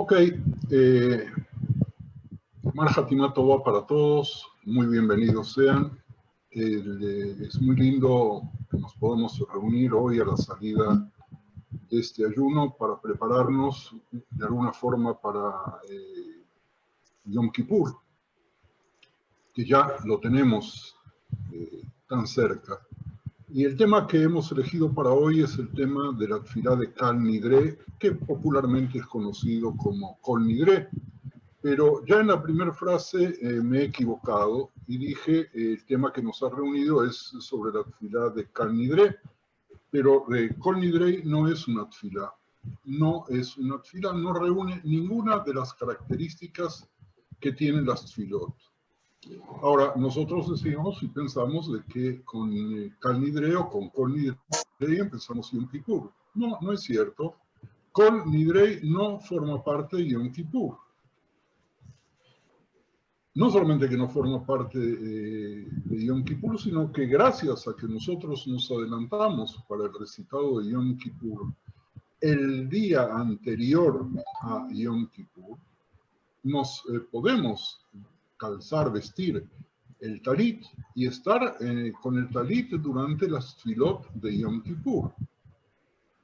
Ok, Marja Timatova para todos, muy bienvenidos sean. Es muy lindo que nos podamos reunir hoy a la salida de este ayuno para prepararnos de alguna forma para Yom Kippur, que ya lo tenemos tan cerca. Y el tema que hemos elegido para hoy es el tema de la tefilá de Kal Nidre, que popularmente es conocido como Kol Nidre. Pero ya en la primera frase me he equivocado y dije el tema que nos ha reunido es sobre la tefilá de Kal Nidre, pero Kol Nidre no es una tefilá. No es una tefilá, no reúne ninguna de las características que tienen las tefilot. Ahora, nosotros decimos y pensamos de que con Kal Nidre o con Kol Nidre empezamos Yom Kippur. No, no es cierto. Kol Nidre no forma parte de Yom Kippur. No solamente que no forma parte de Yom Kippur, sino que gracias a que nosotros nos adelantamos para el recitado de Yom Kippur el día anterior a Yom Kippur, nos podemos calzar, vestir el talit y estar con el talit durante las tefilot de Yom Kippur.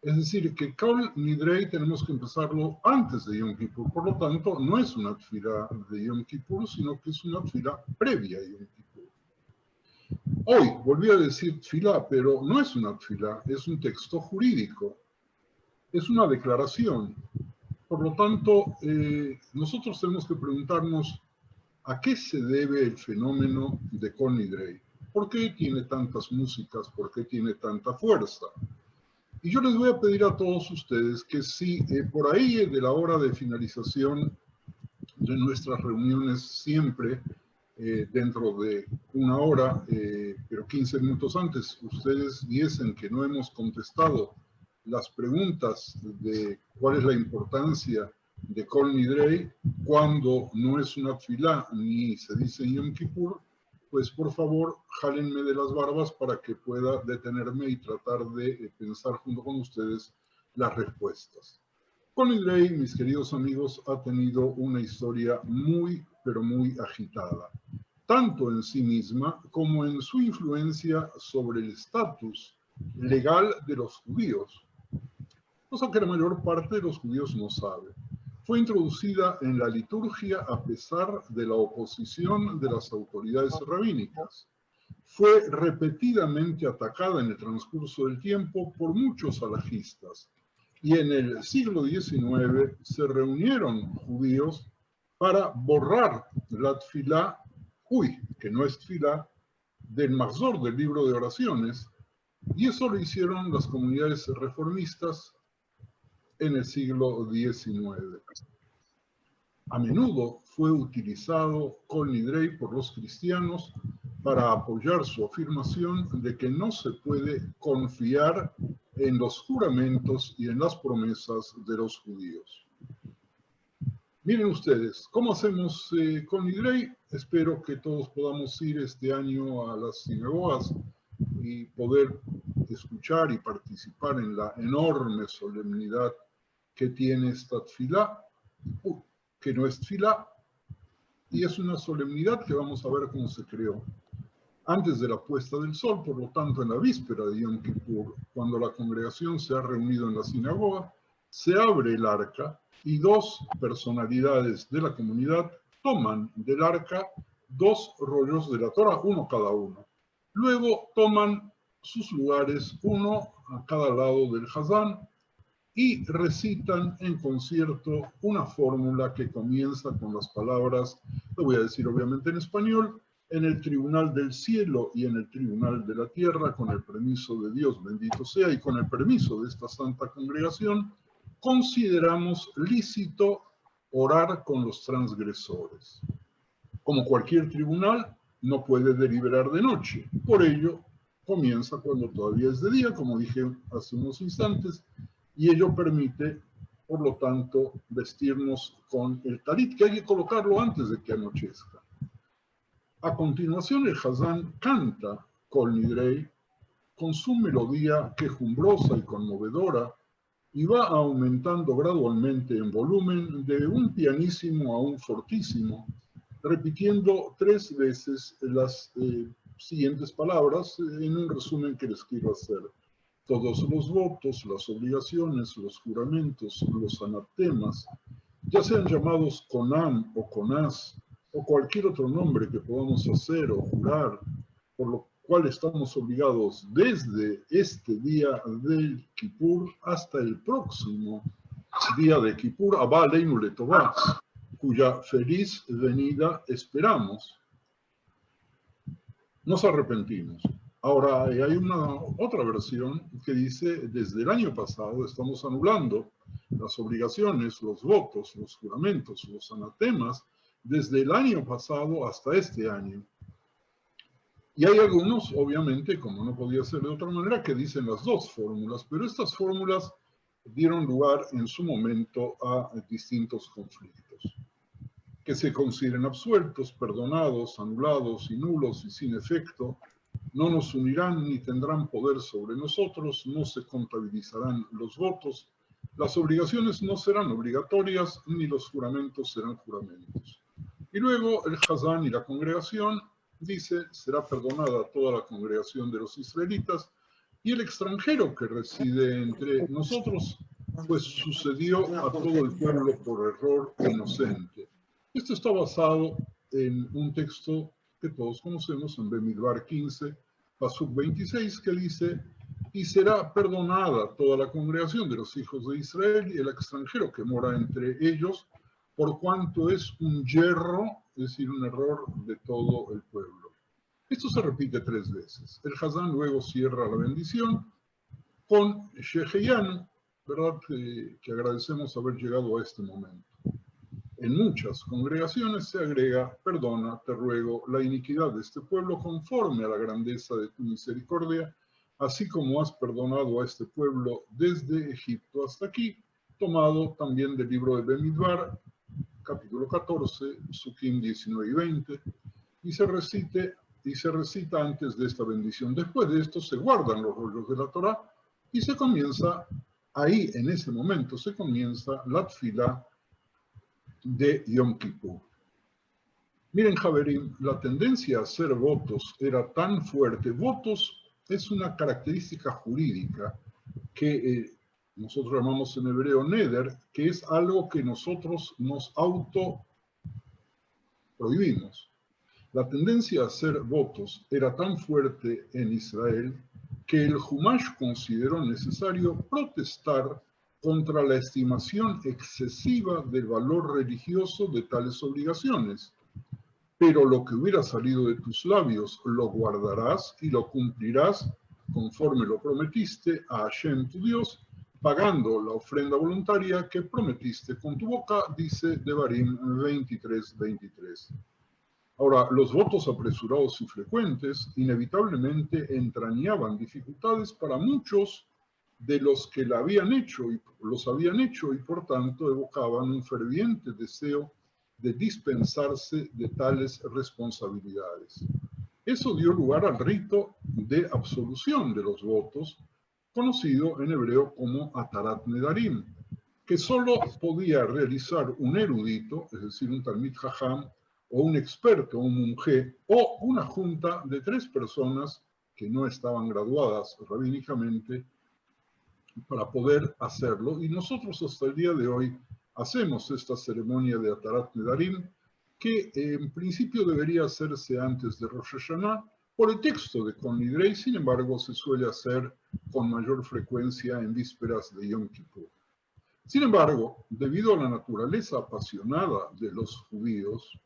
Es decir, que Kol Nidre tenemos que empezarlo antes de Yom Kippur. Por lo tanto, no es una tefilá de Yom Kippur, sino que es una tefilá previa a Yom Kippur. Hoy volví a decir tefilá, pero no es una tefilá, es un texto jurídico. Es una declaración. Por lo tanto, nosotros tenemos que preguntarnos a qué se debe el fenómeno de Kol Nidre. ¿Por qué tiene tantas músicas? ¿Por qué tiene tanta fuerza? Y yo les voy a pedir a todos ustedes que si por ahí de la hora de finalización de nuestras reuniones siempre dentro de una hora, pero 15 minutos antes, ustedes viesen que no hemos contestado las preguntas de cuál es la importancia de Kol Nidre cuando no es una tefilá ni se dice Yom Kippur, pues por favor, jálenme de las barbas para que pueda detenerme y tratar de pensar junto con ustedes las respuestas. Kol Nidre, mis queridos amigos, ha tenido una historia muy, pero muy agitada, tanto en sí misma como en su influencia sobre el estatus legal de los judíos, cosa que la mayor parte de los judíos no sabe. Fue introducida en la liturgia a pesar de la oposición de las autoridades rabínicas. Fue repetidamente atacada en el transcurso del tiempo por muchos alajistas. Y en el siglo XIX se reunieron judíos para borrar la tefilá, que no es tefilá, del Mahzor, del libro de oraciones, y eso lo hicieron las comunidades reformistas en el siglo XIX. A menudo fue utilizado Kol Nidre por los cristianos para apoyar su afirmación de que no se puede confiar en los juramentos y en las promesas de los judíos. Miren ustedes, ¿cómo hacemos Kol Nidre? Espero que todos podamos ir este año a las sinagogas y poder escuchar y participar en la enorme solemnidad que tiene esta tefilá, que no es tefilá, y es una solemnidad que vamos a ver cómo se creó. Antes de la puesta del sol, por lo tanto, en la víspera de Yom Kippur, cuando la congregación se ha reunido en la sinagoga, se abre el arca y dos personalidades de la comunidad toman del arca dos rollos de la Torah, uno cada uno. Luego toman sus lugares, uno a cada lado del Hazán, y recitan en concierto una fórmula que comienza con las palabras, lo voy a decir obviamente en español: en el tribunal del cielo y en el tribunal de la tierra, con el permiso de Dios, bendito sea, y con el permiso de esta santa congregación, consideramos lícito orar con los transgresores. Como cualquier tribunal, no puede deliberar de noche. Por ello, comienza cuando todavía es de día, como dije hace unos instantes, y ello permite, por lo tanto, vestirnos con el talit, que hay que colocarlo antes de que anochezca. A continuación, el Hazán canta Kol Nidre con su melodía quejumbrosa y conmovedora, y va aumentando gradualmente en volumen de un pianísimo a un fortísimo, repitiendo 3 veces las siguientes palabras en un resumen que les quiero hacer. Todos los votos, las obligaciones, los juramentos, los anatemas, ya sean llamados conam o conás, o cualquier otro nombre que podamos hacer o jurar, por lo cual estamos obligados desde este día del Kippur hasta el próximo día de Kippur, Abba Aleinu Letová, cuya feliz venida esperamos. Nos arrepentimos. Ahora, hay otra versión que dice, desde el año pasado estamos anulando las obligaciones, los votos, los juramentos, los anatemas, desde el año pasado hasta este año. Y hay algunos, obviamente, como no podía ser de otra manera, que dicen las dos fórmulas, pero estas fórmulas dieron lugar en su momento a distintos conflictos. Que se consideren absueltos, perdonados, anulados y nulos y sin efecto, no nos unirán ni tendrán poder sobre nosotros, no se contabilizarán los votos, las obligaciones no serán obligatorias, ni los juramentos serán juramentos. Y luego el Hazán y la congregación dice, será perdonada toda la congregación de los israelitas y el extranjero que reside entre nosotros, pues sucedió a todo el pueblo por error inocente. Esto está basado en un texto que todos conocemos en Bemidbar 15, Pasuk 26, que dice, y será perdonada toda la congregación de los hijos de Israel y el extranjero que mora entre ellos, por cuanto es un yerro, es decir, un error de todo el pueblo. Esto se repite 3 veces. El Hazán luego cierra la bendición con Sheheyanu, ¿verdad? Que agradecemos haber llegado a este momento. En muchas congregaciones se agrega, perdona, te ruego, la iniquidad de este pueblo conforme a la grandeza de tu misericordia, así como has perdonado a este pueblo desde Egipto hasta aquí, tomado también del libro de Bemidbar, capítulo 14, Sukim 19 y 20, y se recita antes de esta bendición. Después de esto se guardan los rollos de la Torá y se comienza, ahí en ese momento se comienza la tfilá de Yom Kippur. Miren, Javerim, la tendencia a hacer votos era tan fuerte. Votos es una característica jurídica que nosotros llamamos en hebreo neder, que es algo que nosotros nos auto prohibimos. La tendencia a hacer votos era tan fuerte en Israel que el Humash consideró necesario protestar contra la estimación excesiva del valor religioso de tales obligaciones. Pero lo que hubiera salido de tus labios lo guardarás y lo cumplirás conforme lo prometiste a Hashem tu Dios, pagando la ofrenda voluntaria que prometiste con tu boca, dice Devarim 23:23. Ahora, los votos apresurados y frecuentes inevitablemente entrañaban dificultades para muchos de los que los habían hecho y por tanto evocaban un ferviente deseo de dispensarse de tales responsabilidades. Eso dio lugar al rito de absolución de los votos, conocido en hebreo como Atarat Nedarim, que solo podía realizar un erudito, es decir, un Talmid Jajam, o un experto, un mumjé, o una junta de 3 personas que no estaban graduadas rabínicamente para poder hacerlo. Y nosotros hasta el día de hoy hacemos esta ceremonia de Atarat Nedarim, que en principio debería hacerse antes de Rosh Hashanah, por el texto de Kon Nidrei, sin embargo se suele hacer con mayor frecuencia en vísperas de Yom Kippur. Sin embargo, debido a la naturaleza apasionada de los judíos,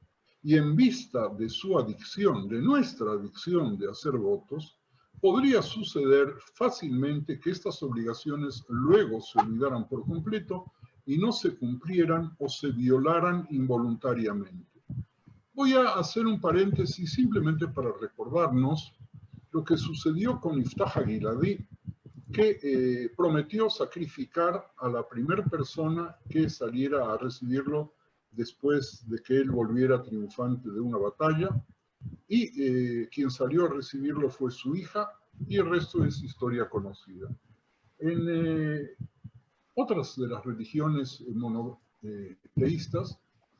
y en vista de su adicción, de nuestra adicción de hacer votos, podría suceder fácilmente que estas obligaciones luego se olvidaran por completo y no se cumplieran o se violaran involuntariamente. Voy a hacer un paréntesis simplemente para recordarnos lo que sucedió con Iftach HaGiladi, que prometió sacrificar a la primera persona que saliera a recibirlo después de que él volviera triunfante de una batalla, y quien salió a recibirlo fue su hija, y el resto es historia conocida. En otras de las religiones monoteístas,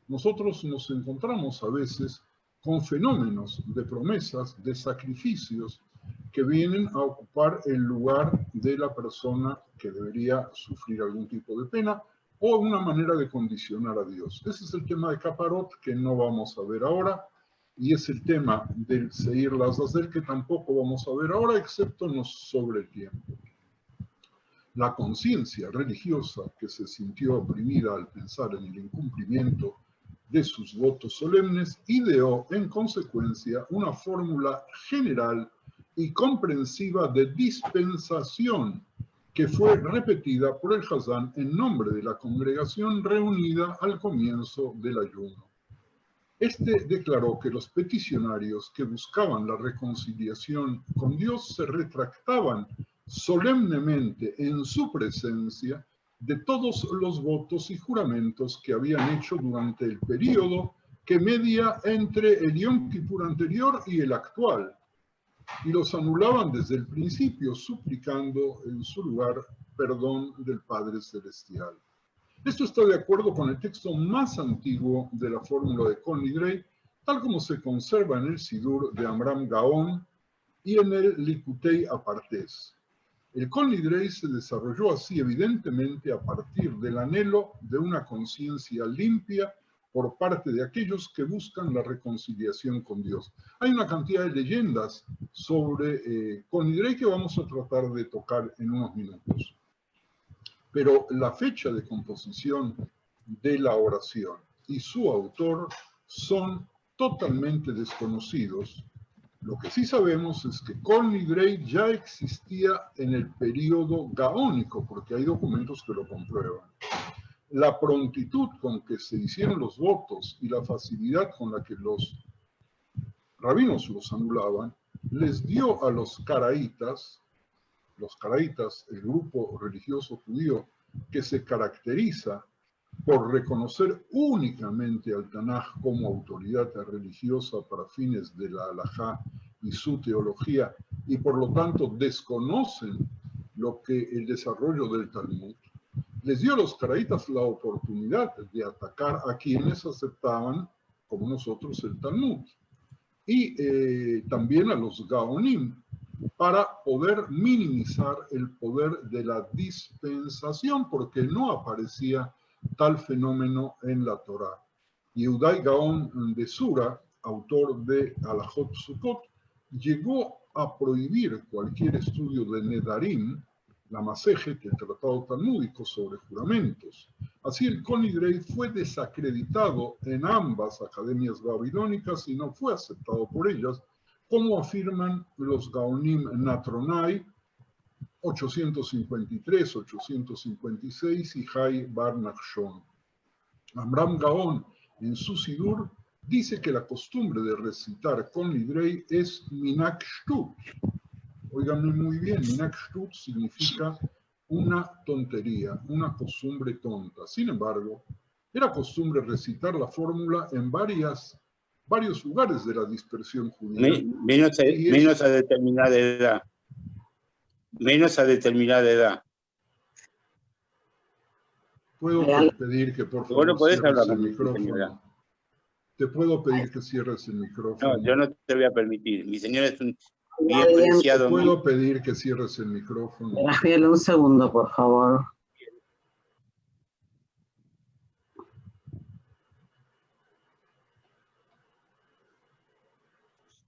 nosotros nos encontramos a veces con fenómenos de promesas, de sacrificios, que vienen a ocupar el lugar de la persona que debería sufrir algún tipo de pena o una manera de condicionar a Dios. Ese es el tema de Caparot, que no vamos a ver ahora, y es el tema del Seir Lazazel, que tampoco vamos a ver ahora, excepto nos sobre el tiempo. La conciencia religiosa que se sintió oprimida al pensar en el incumplimiento de sus votos solemnes ideó, en consecuencia, una fórmula general y comprensiva de dispensación que fue repetida por el Hazán en nombre de la congregación reunida al comienzo del ayuno. Este declaró que los peticionarios que buscaban la reconciliación con Dios se retractaban solemnemente en su presencia de todos los votos y juramentos que habían hecho durante el período que media entre el Yom Kippur anterior y el actual, y los anulaban desde el principio, suplicando en su lugar perdón del Padre Celestial. Esto está de acuerdo con el texto más antiguo de la fórmula de Kol Nidrei, tal como se conserva en el Sidur de Amram Gaon y en el Likutei Apartés. El Kol Nidrei se desarrolló así evidentemente a partir del anhelo de una conciencia limpia por parte de aquellos que buscan la reconciliación con Dios. Hay una cantidad de leyendas sobre Kol Nidrei que vamos a tratar de tocar en unos minutos. Pero la fecha de composición de la oración y su autor son totalmente desconocidos. Lo que sí sabemos es que Kol Nidrei ya existía en el periodo gaónico, porque hay documentos que lo comprueban. La prontitud con que se hicieron los votos y la facilidad con la que los rabinos los anulaban, les dio a los caraítas, el grupo religioso judío que se caracteriza por reconocer únicamente al Tanaj como autoridad religiosa para fines de la halajá y su teología, y por lo tanto desconocen lo que el desarrollo del Talmud, les dio a los caraítas la oportunidad de atacar a quienes aceptaban, como nosotros, el Talmud, y también a los gaonim, para poder minimizar el poder de la dispensación, porque no aparecía tal fenómeno en la Torá. Yehudai Gaón de Sura, autor de Alajot Sukkot, llegó a prohibir cualquier estudio de Nedarim, la Masejet, el tratado talmúdico sobre juramentos. Así el Kol Nidrei fue desacreditado en ambas academias babilónicas y no fue aceptado por ellas, como afirman los Gaonim Natronai 853, 856 y Hay Bar Nachshon. Amram Gaon, en su Sidur, dice que la costumbre de recitar Kol Nidrei es Minak Shtut. Óiganme muy bien, Minak Shtut significa una tontería, una costumbre tonta. Sin embargo, era costumbre recitar la fórmula en varios lugares de la dispersión judía. Menos a determinada edad. Menos a determinada edad. Puedo pedir que por favor cierres el micrófono. Te puedo pedir que cierres el micrófono. No, yo no te voy a permitir. Mi señora es un bien preciado. Te puedo pedir que cierres el micrófono. Rafael, un segundo, por favor.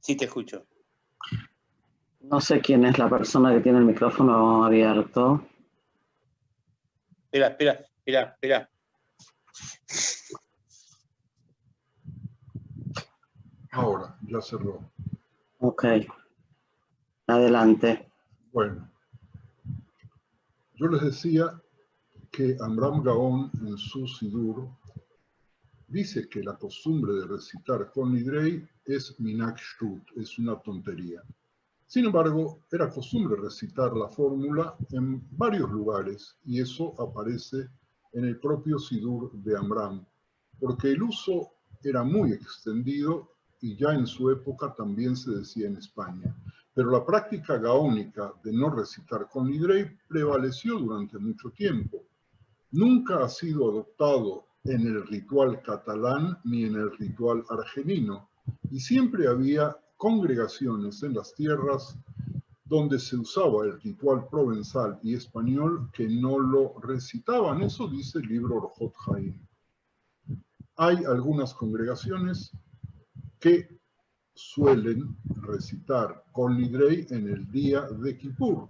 Sí, te escucho. No sé quién es la persona que tiene el micrófono abierto. Espera. Ahora, ya cerró. Ok. Adelante. Bueno, yo les decía que Amram Gaon en su Sidur dice que la costumbre de recitar Kol Nidrei es Minak Shtut, es una tontería. Sin embargo, era costumbre recitar la fórmula en varios lugares y eso aparece en el propio Sidur de Amram, porque el uso era muy extendido y ya en su época también se decía en España. Pero la práctica gaónica de no recitar Kol Nidrei prevaleció durante mucho tiempo. nunca ha sido adoptado en el ritual catalán ni en el ritual argelino, y siempre había congregaciones en las tierras donde se usaba el ritual provenzal y español que no lo recitaban. Eso dice el libro Orjot Haim. Hay algunas congregaciones que suelen recitar Kol Nidrei en el día de Kippur.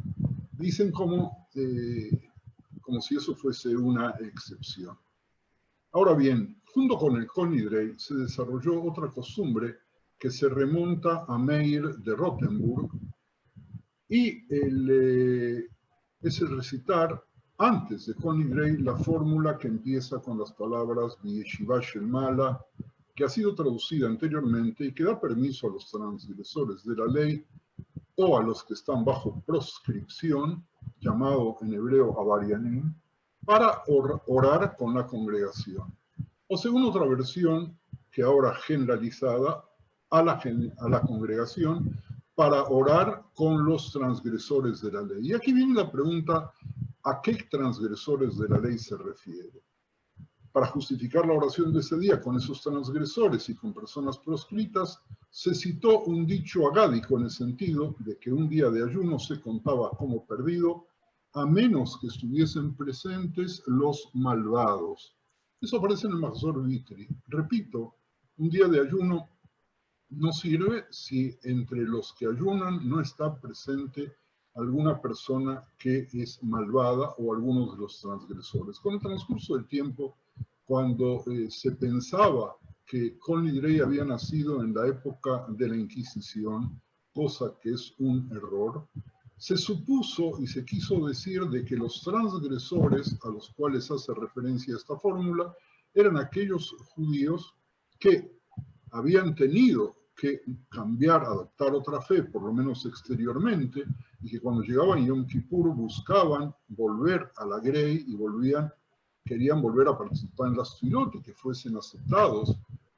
Dicen como si eso fuese una excepción. Ahora bien, junto con el Kol Nidrei se desarrolló otra costumbre que se remonta a Meir de Rothenburg, y es el recitar antes de Kol Nidrei la fórmula que empieza con las palabras B'yeshiva shel Mala, que ha sido traducida anteriormente y que da permiso a los transgresores de la ley o a los que están bajo proscripción, llamado en hebreo Avarianim, para orar con la congregación. O según otra versión, que ahora generalizada, a la congregación para orar con los transgresores de la ley. Y aquí viene la pregunta, ¿a qué transgresores de la ley se refiere? Para justificar la oración de ese día con esos transgresores y con personas proscritas, se citó un dicho agádico en el sentido de que un día de ayuno se contaba como perdido a menos que estuviesen presentes los malvados. Eso aparece en el Mahzor Vitri. Repito, un día de ayuno no sirve si entre los que ayunan no está presente alguna persona que es malvada o algunos de los transgresores. Con el transcurso del tiempo, cuando se pensaba que Kol Nidrei había nacido en la época de la Inquisición, cosa que es un error, se supuso y se quiso decir de que los transgresores a los cuales hace referencia esta fórmula eran aquellos judíos que habían tenido que cambiar, adoptar otra fe, por lo menos exteriormente, y que cuando llegaban Yom Kippur buscaban volver a la Grey y querían volver a participar en las Tfilot y que fuesen aceptados.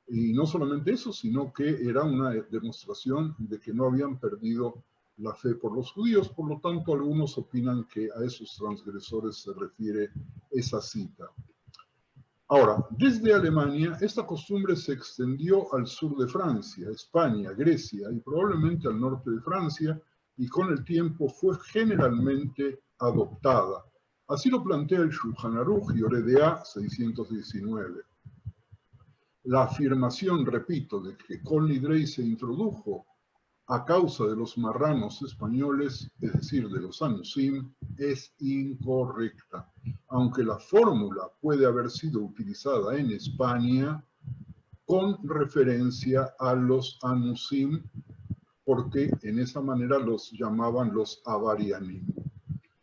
Y no solamente eso, sino que era una demostración de que no habían perdido la fe por los judíos. Por lo tanto, algunos opinan que a esos transgresores se refiere esa cita. Ahora, desde Alemania, esta costumbre se extendió al sur de Francia, España, Grecia y probablemente al norte de Francia, y con el tiempo fue generalmente adoptada. Así lo plantea el Shulchan Aruch, Yoreh De'ah 619. La afirmación, repito, de que Kol Nidrei se introdujo a causa de los marranos españoles, es decir, de los anusim, es incorrecta. Aunque la fórmula puede haber sido utilizada en España con referencia a los anusim, porque en esa manera los llamaban los avarianim.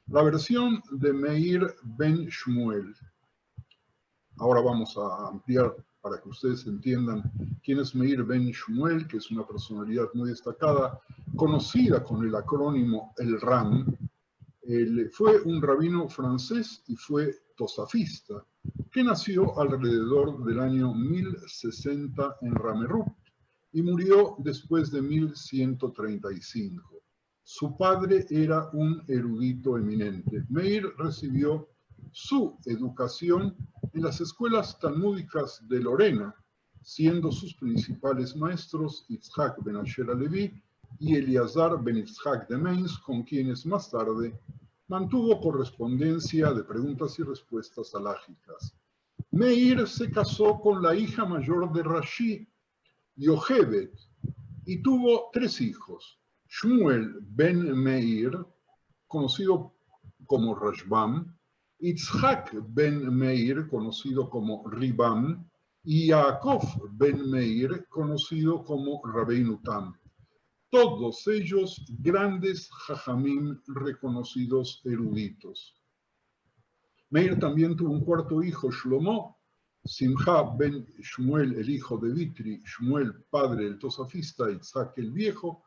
La versión de Meir ben Shmuel. Ahora vamos a ampliar para que ustedes entiendan quién es Meir ben Shmuel, que es una personalidad muy destacada, conocida con el acrónimo el RAM. Fue un rabino francés y fue tosafista, que nació alrededor del año 1060 en Ramerup y murió después de 1135. Su padre era un erudito eminente. Meir recibió su educación en las escuelas talmúdicas de Lorena, siendo sus principales maestros Yitzhak ben Asher Alevi y Eliezer ben Yitzhak de Mainz, con quienes más tarde mantuvo correspondencia de preguntas y respuestas halágicas. Meir se casó con la hija mayor de Rashi, Yochebed, y tuvo 3 hijos: Shmuel ben Meir, conocido como Rashbam, Yitzhak ben Meir, conocido como Ribam, y Yaakov ben Meir, conocido como Rabbeinu Tam. Todos ellos grandes jajamim, reconocidos eruditos. Meir también tuvo un 4º hijo, Shlomo. Simcha ben Shmuel, el hijo de Vitri, Shmuel, padre del tosafista, Yitzhak el viejo,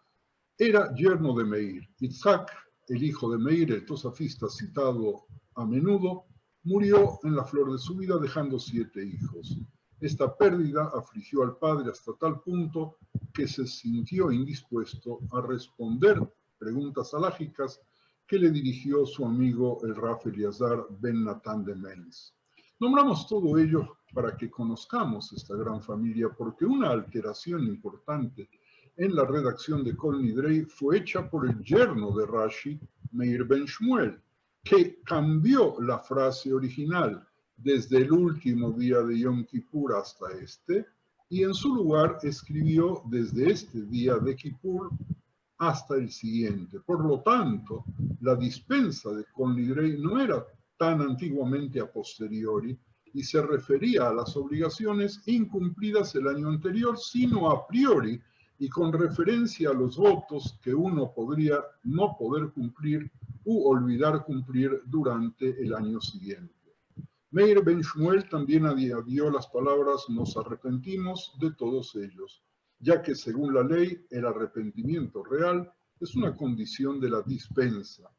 era yerno de Meir. Yitzhak, el hijo de Meir, el tosafista citado a menudo, murió en la flor de su vida dejando 7 hijos. Esta pérdida afligió al padre hasta tal punto que se sintió indispuesto a responder preguntas halágicas que le dirigió su amigo el Raf Eliezer ben Natán de Mainz. Nombramos todo ello para que conozcamos esta gran familia, porque una alteración importante en la redacción de Kol Nidrei fue hecha por el yerno de Rashi, Meir ben Shmuel, que cambió la frase original desde el último día de Yom Kippur hasta este, y en su lugar escribió desde este día de Kippur hasta el siguiente. Por lo tanto, la dispensa de Kol Nidrei no era tan antiguamente a posteriori y se refería a las obligaciones incumplidas el año anterior, sino a priori y con referencia a los votos que uno podría no poder cumplir u olvidar cumplir durante el año siguiente. Meir ben Shmuel también añadió las palabras nos arrepentimos de todos ellos, ya que según la ley el arrepentimiento real es una condición de la dispensa.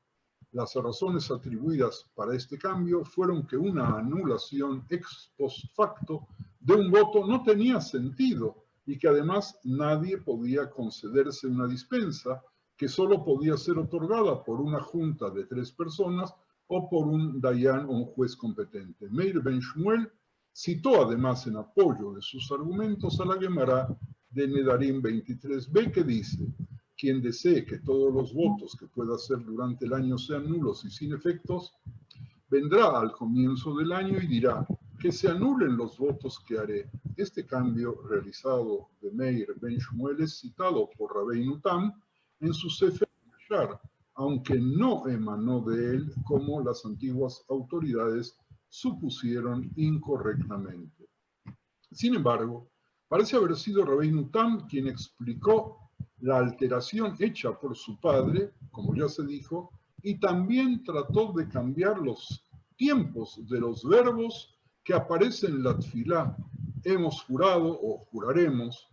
Las razones atribuidas para este cambio fueron que una anulación ex post facto de un voto no tenía sentido y que además nadie podía concederse una dispensa que solo podía ser otorgada por una junta de 3 personas o por un dayan o un juez competente. Meir ben Shmuel citó además en apoyo de sus argumentos a la Gemara de Nedarim 23b que dice: quien desee que todos los votos que pueda hacer durante el año sean nulos y sin efectos, vendrá al comienzo del año y dirá que se anulen los votos que haré. Este cambio realizado de Meir ben Shmuel es citado por Rabbeinu Tam en su Sefer Yashar, aunque no emanó de él como las antiguas autoridades supusieron incorrectamente. Sin embargo, parece haber sido Rabbeinu Tam quien explicó la alteración hecha por su padre, como ya se dijo, y también trató de cambiar los tiempos de los verbos que aparecen en la tefilá, hemos jurado o juraremos,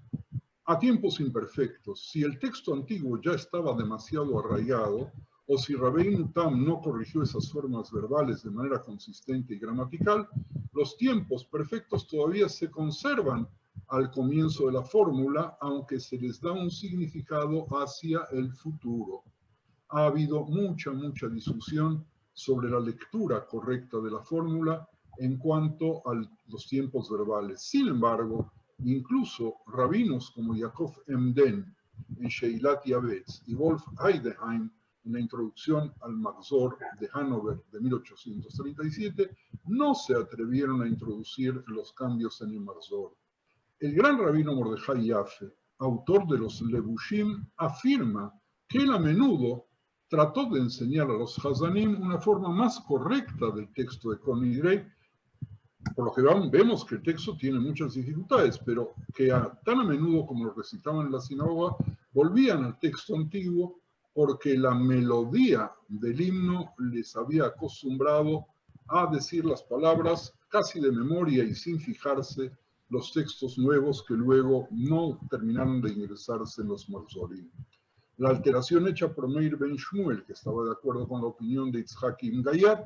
a tiempos imperfectos. Si el texto antiguo ya estaba demasiado arraigado, o si Rabbeinu Tam no corrigió esas formas verbales de manera consistente y gramatical, los tiempos perfectos todavía se conservan al comienzo de la fórmula, aunque se les da un significado hacia el futuro. Ha habido mucha discusión sobre la lectura correcta de la fórmula en cuanto a los tiempos verbales. Sin embargo, incluso rabinos como Yaakov Emden en Sheilat Yavetz y Wolf Heidenheim en la introducción al Magzor de Hannover de 1837, no se atrevieron a introducir los cambios en el Magzor. El gran rabino Mordejai Yaffe, autor de los Levushim, afirma que él a menudo trató de enseñar a los Hazanim una forma más correcta del texto de Kol Nidrei. Por lo que vemos que el texto tiene muchas dificultades, pero que tan a menudo como lo recitaban en la sinagoga, volvían al texto antiguo porque la melodía del himno les había acostumbrado a decir las palabras casi de memoria y sin fijarse los textos nuevos que luego no terminaron de ingresarse en los Mazorim. La alteración hecha por Meir ben Shmuel, que estaba de acuerdo con la opinión de Itzhakim Gayat,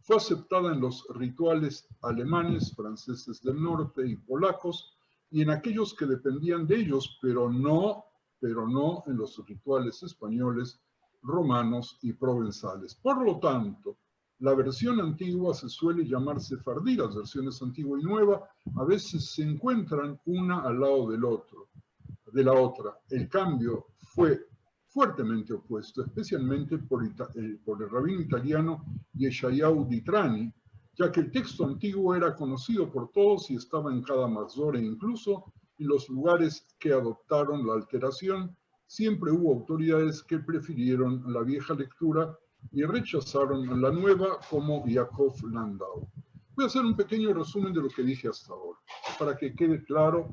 fue aceptada en los rituales alemanes, franceses del norte y polacos, y en aquellos que dependían de ellos, pero no en los rituales españoles, romanos y provenzales. Por lo tanto, la versión antigua se suele llamar sefardí, las versiones antigua y nueva a veces se encuentran una al lado de la otra. El cambio fue fuertemente opuesto, especialmente por el rabino italiano Yeshayahu Ditrani, ya que el texto antiguo era conocido por todos y estaba en cada mazor, e incluso en los lugares que adoptaron la alteración, siempre hubo autoridades que prefirieron la vieja lectura y rechazaron la nueva, como Yaakov Landau. Voy a hacer un pequeño resumen de lo que dije hasta ahora, para que quede claro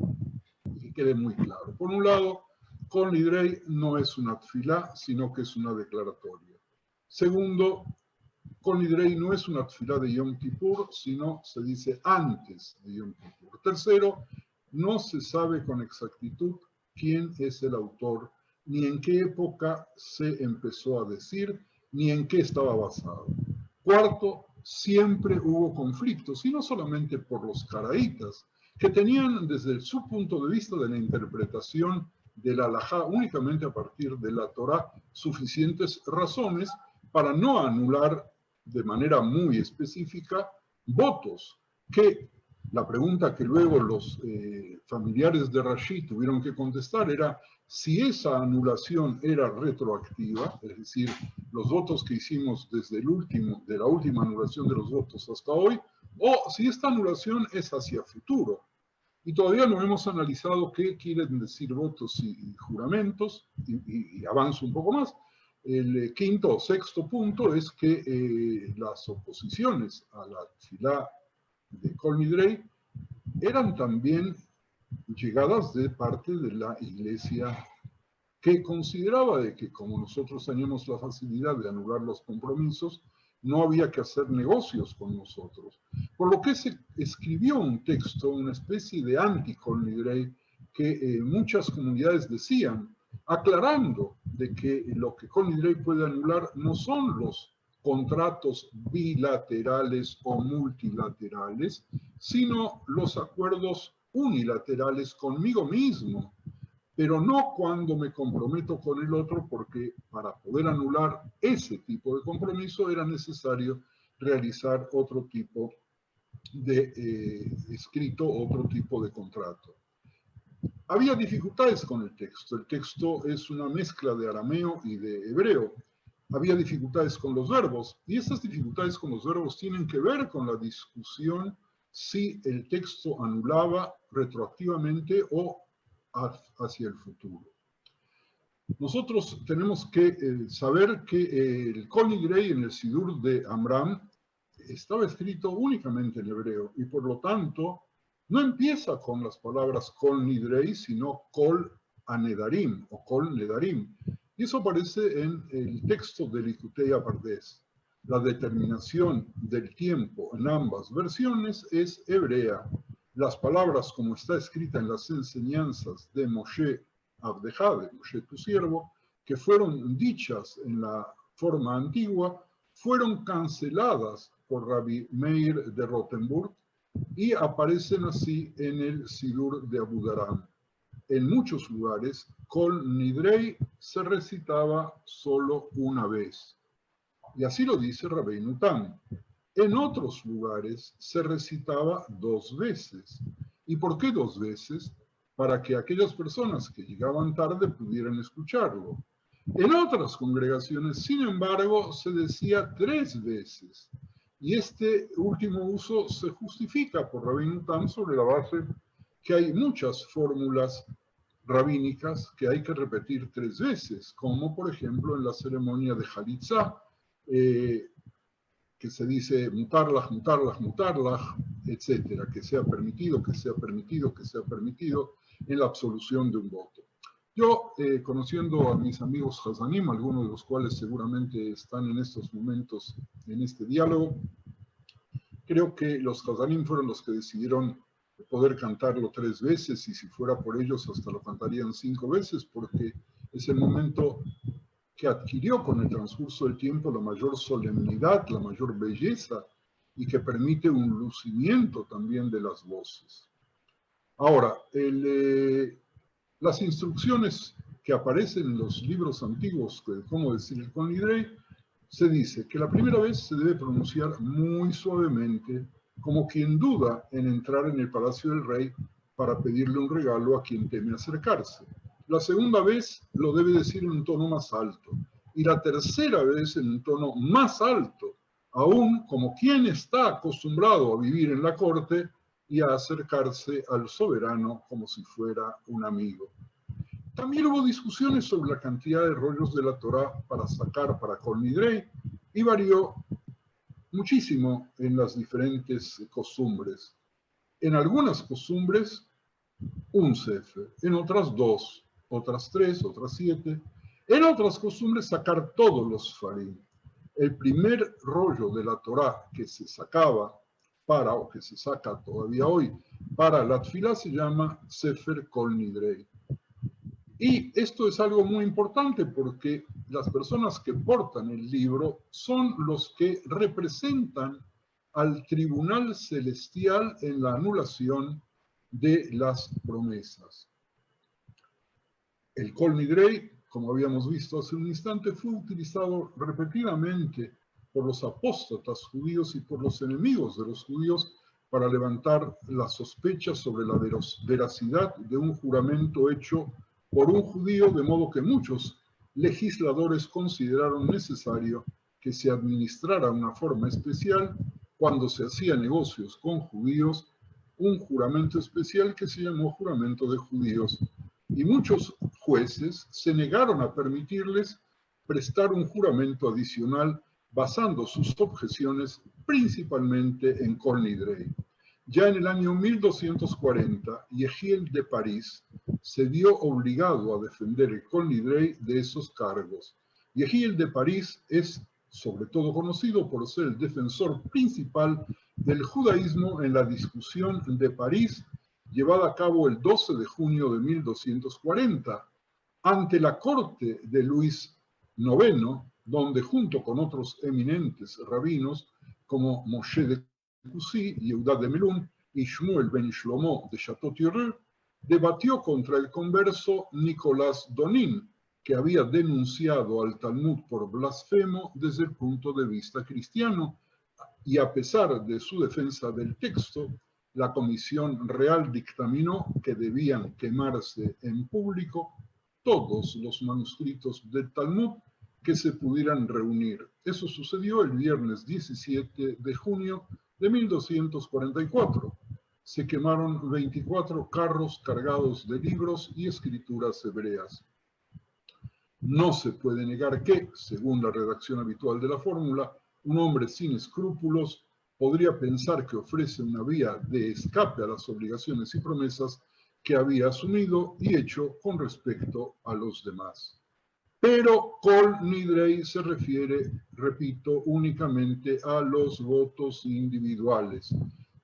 y que quede muy claro. Por un lado, Kol Nidrei no es una tefilá, sino que es una declaratoria. Segundo, Kol Nidrei no es una tefilá de Yom Kippur, sino se dice antes de Yom Kippur. Tercero, no se sabe con exactitud quién es el autor, ni en qué época se empezó a decir, ni en qué estaba basado. Cuarto, siempre hubo conflictos, y no solamente por los caraítas, que tenían desde su punto de vista de la interpretación de la halajá únicamente a partir de la Torá suficientes razones para no anular de manera muy específica votos que la pregunta que luego los familiares de Rashi tuvieron que contestar era si esa anulación era retroactiva, es decir, los votos que hicimos desde de la última anulación de los votos hasta hoy, o si esta anulación es hacia futuro. Y todavía no hemos analizado qué quieren decir votos y juramentos, y avanzo un poco más. El quinto o sexto punto es que las oposiciones a la tefilá de Kol Nidrei eran también llegadas de parte de la Iglesia, que consideraba de que como nosotros teníamos la facilidad de anular los compromisos, no había que hacer negocios con nosotros. Por lo que se escribió un texto, una especie de anti-Kol Nidrei, que muchas comunidades decían, aclarando de que lo que Kol Nidrei puede anular no son los contratos bilaterales o multilaterales, sino los acuerdos unilaterales conmigo mismo, pero no cuando me comprometo con el otro, porque para poder anular ese tipo de compromiso era necesario realizar otro tipo de escrito, otro tipo de contrato. Había dificultades con el texto es una mezcla de arameo y de hebreo. Había dificultades con los verbos, y esas dificultades con los verbos tienen que ver con la discusión si el texto anulaba retroactivamente o hacia el futuro. Nosotros tenemos que saber que el Kol Nidrei en el Sidur de Amram estaba escrito únicamente en hebreo, y por lo tanto no empieza con las palabras Kol Nidrei, sino Kol Anedarim o Kol Nedarim. Y eso aparece en el texto de Likutei Pardes. La determinación del tiempo en ambas versiones es hebrea. Las palabras, como está escrita en las enseñanzas de Moshe Abdejá, de Moshe tu siervo, que fueron dichas en la forma antigua, fueron canceladas por Rabbi Meir de Rothenburg y aparecen así en el Sidur de Abudaram. En muchos lugares, Kol Nidrei se recitaba solo una vez. Y así lo dice Rabbeinu Tam. En otros lugares se recitaba 2 veces. ¿Y por qué 2 veces? Para que aquellas personas que llegaban tarde pudieran escucharlo. En otras congregaciones, sin embargo, se decía 3 veces. Y este último uso se justifica por Rabbeinu Tam sobre la base que hay muchas fórmulas rabínicas que hay que repetir 3 veces, como por ejemplo en la ceremonia de Halitzá, que se dice mutarlach, mutarlach, mutarlach, etcétera, que sea permitido, que sea permitido, que sea permitido en la absolución de un voto. Yo, conociendo a mis amigos Hazanim, algunos de los cuales seguramente están en estos momentos en este diálogo, creo que los Hazanim fueron los que decidieron poder cantarlo 3 veces, y si fuera por ellos hasta lo cantarían 5 veces, porque es el momento que adquirió con el transcurso del tiempo la mayor solemnidad, la mayor belleza, y que permite un lucimiento también de las voces. Ahora, las instrucciones que aparecen en los libros antiguos de cómo decir el Kol Nidrei, se dice que la primera vez se debe pronunciar muy suavemente, como quien duda en entrar en el palacio del rey para pedirle un regalo a quien teme acercarse. La segunda vez lo debe decir en un tono más alto, y la tercera vez en un tono más alto, aún como quien está acostumbrado a vivir en la corte y a acercarse al soberano como si fuera un amigo. También hubo discusiones sobre la cantidad de rollos de la Torá para sacar para Kol Nidrei, y varió muchísimo en las diferentes costumbres. En algunas costumbres, un sefer, en otras 2, otras 3, otras 7. En otras costumbres, sacar todos los farim. El primer rollo de la Torá que se sacaba para, o que se saca todavía hoy, para la tefilá se llama Sefer Kol Nidrei. Y esto es algo muy importante porque las personas que portan el libro son los que representan al tribunal celestial en la anulación de las promesas. El Kol Nidrei, como habíamos visto hace un instante, fue utilizado repetidamente por los apóstatas judíos y por los enemigos de los judíos para levantar las sospechas sobre la veracidad de un juramento hecho por un judío, de modo que muchos legisladores consideraron necesario que se administrara una forma especial cuando se hacía negocios con judíos, un juramento especial que se llamó juramento de judíos. Y muchos jueces se negaron a permitirles prestar un juramento adicional basando sus objeciones principalmente en Kol Nidrei. Ya en el año 1240, Yehiel de París se vio obligado a defender el Kol Nidrei de esos cargos. Yehiel de París es sobre todo conocido por ser el defensor principal del judaísmo en la discusión de París, llevada a cabo el 12 de junio de 1240, ante la corte de Luis IX, donde junto con otros eminentes rabinos como Moshe de Cusi, Yehuda de Melun y Shmuel ben Shlomo de Chateau-Thierry, debatió contra el converso Nicolás Donin, que había denunciado al Talmud por blasfemo desde el punto de vista cristiano, y a pesar de su defensa del texto, la Comisión Real dictaminó que debían quemarse en público todos los manuscritos del Talmud que se pudieran reunir. Eso sucedió el viernes 17 de junio de 1244. Se quemaron 24 carros cargados de libros y escrituras hebreas. No se puede negar que, según la redacción habitual de la fórmula, un hombre sin escrúpulos podría pensar que ofrece una vía de escape a las obligaciones y promesas que había asumido y hecho con respecto a los demás. Pero Kol Nidrei se refiere, repito, únicamente a los votos individuales.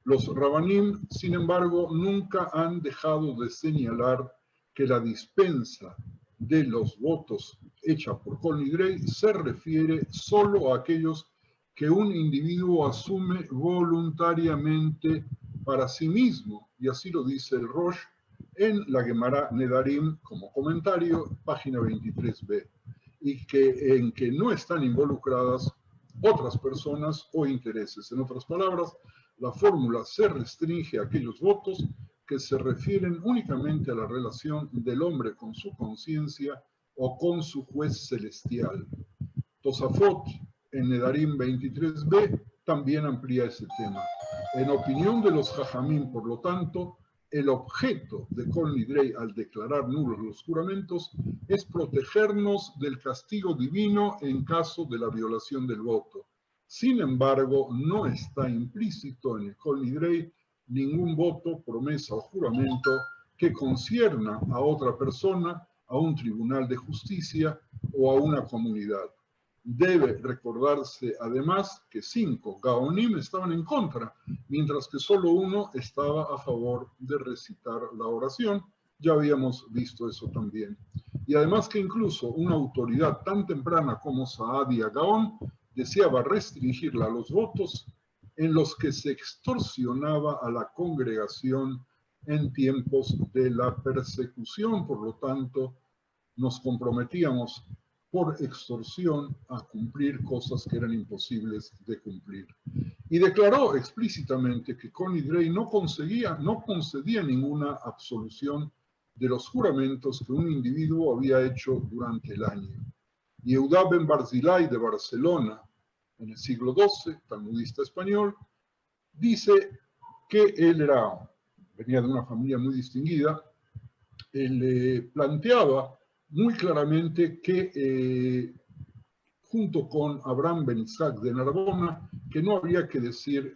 Los Rabanim, sin embargo, nunca han dejado de señalar que la dispensa de los votos hecha por Kol Nidrei se refiere solo a aquellos que un individuo asume voluntariamente para sí mismo, y así lo dice el Rosh en la Gemara Nedarim como comentario, página 23b, y en que no están involucradas otras personas o intereses. En otras palabras, la fórmula se restringe a aquellos votos que se refieren únicamente a la relación del hombre con su conciencia o con su juez celestial. Tosafot, en Nedarim 23b, también amplía ese tema. En opinión de los Jajamim, por lo tanto, el objeto de Kol Nidrei al declarar nulos los juramentos es protegernos del castigo divino en caso de la violación del voto. Sin embargo, no está implícito en el Kol Nidrei ningún voto, promesa o juramento que concierna a otra persona, a un tribunal de justicia o a una comunidad. Debe recordarse además que 5 Gaonim estaban en contra, mientras que solo uno estaba a favor de recitar la oración. Ya habíamos visto eso también. Y además que incluso una autoridad tan temprana como Saadia Gaon deseaba restringirla a los votos en los que se extorsionaba a la congregación en tiempos de la persecución. Por lo tanto, nos comprometíamos por extorsión a cumplir cosas que eran imposibles de cumplir. Y declaró explícitamente que Kol Nidrei no concedía ninguna absolución de los juramentos que un individuo había hecho durante el año. Yehuda ben Barzilai de Barcelona, en el siglo XII, talmudista español, dice que él venía de una familia muy distinguida. Él planteaba muy claramente que junto con Abraham ben Isaac de Narbona, que no habría que decir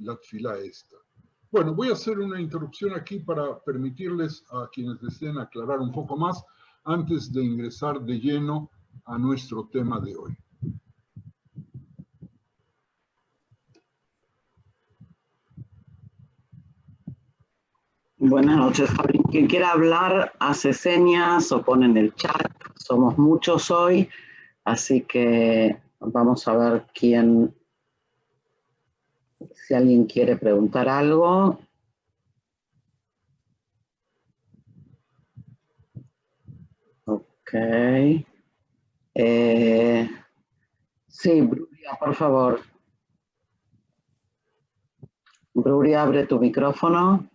la tfilá esta. Bueno, voy a hacer una interrupción aquí para permitirles a quienes deseen aclarar un poco más antes de ingresar de lleno a nuestro tema de hoy. Buenas noches, Fabi. Quien quiera hablar, hace señas o pone en el chat. Somos muchos hoy, así que vamos a ver si alguien quiere preguntar algo. Ok. Sí, Brulia, por favor. Bruri, abre tu micrófono.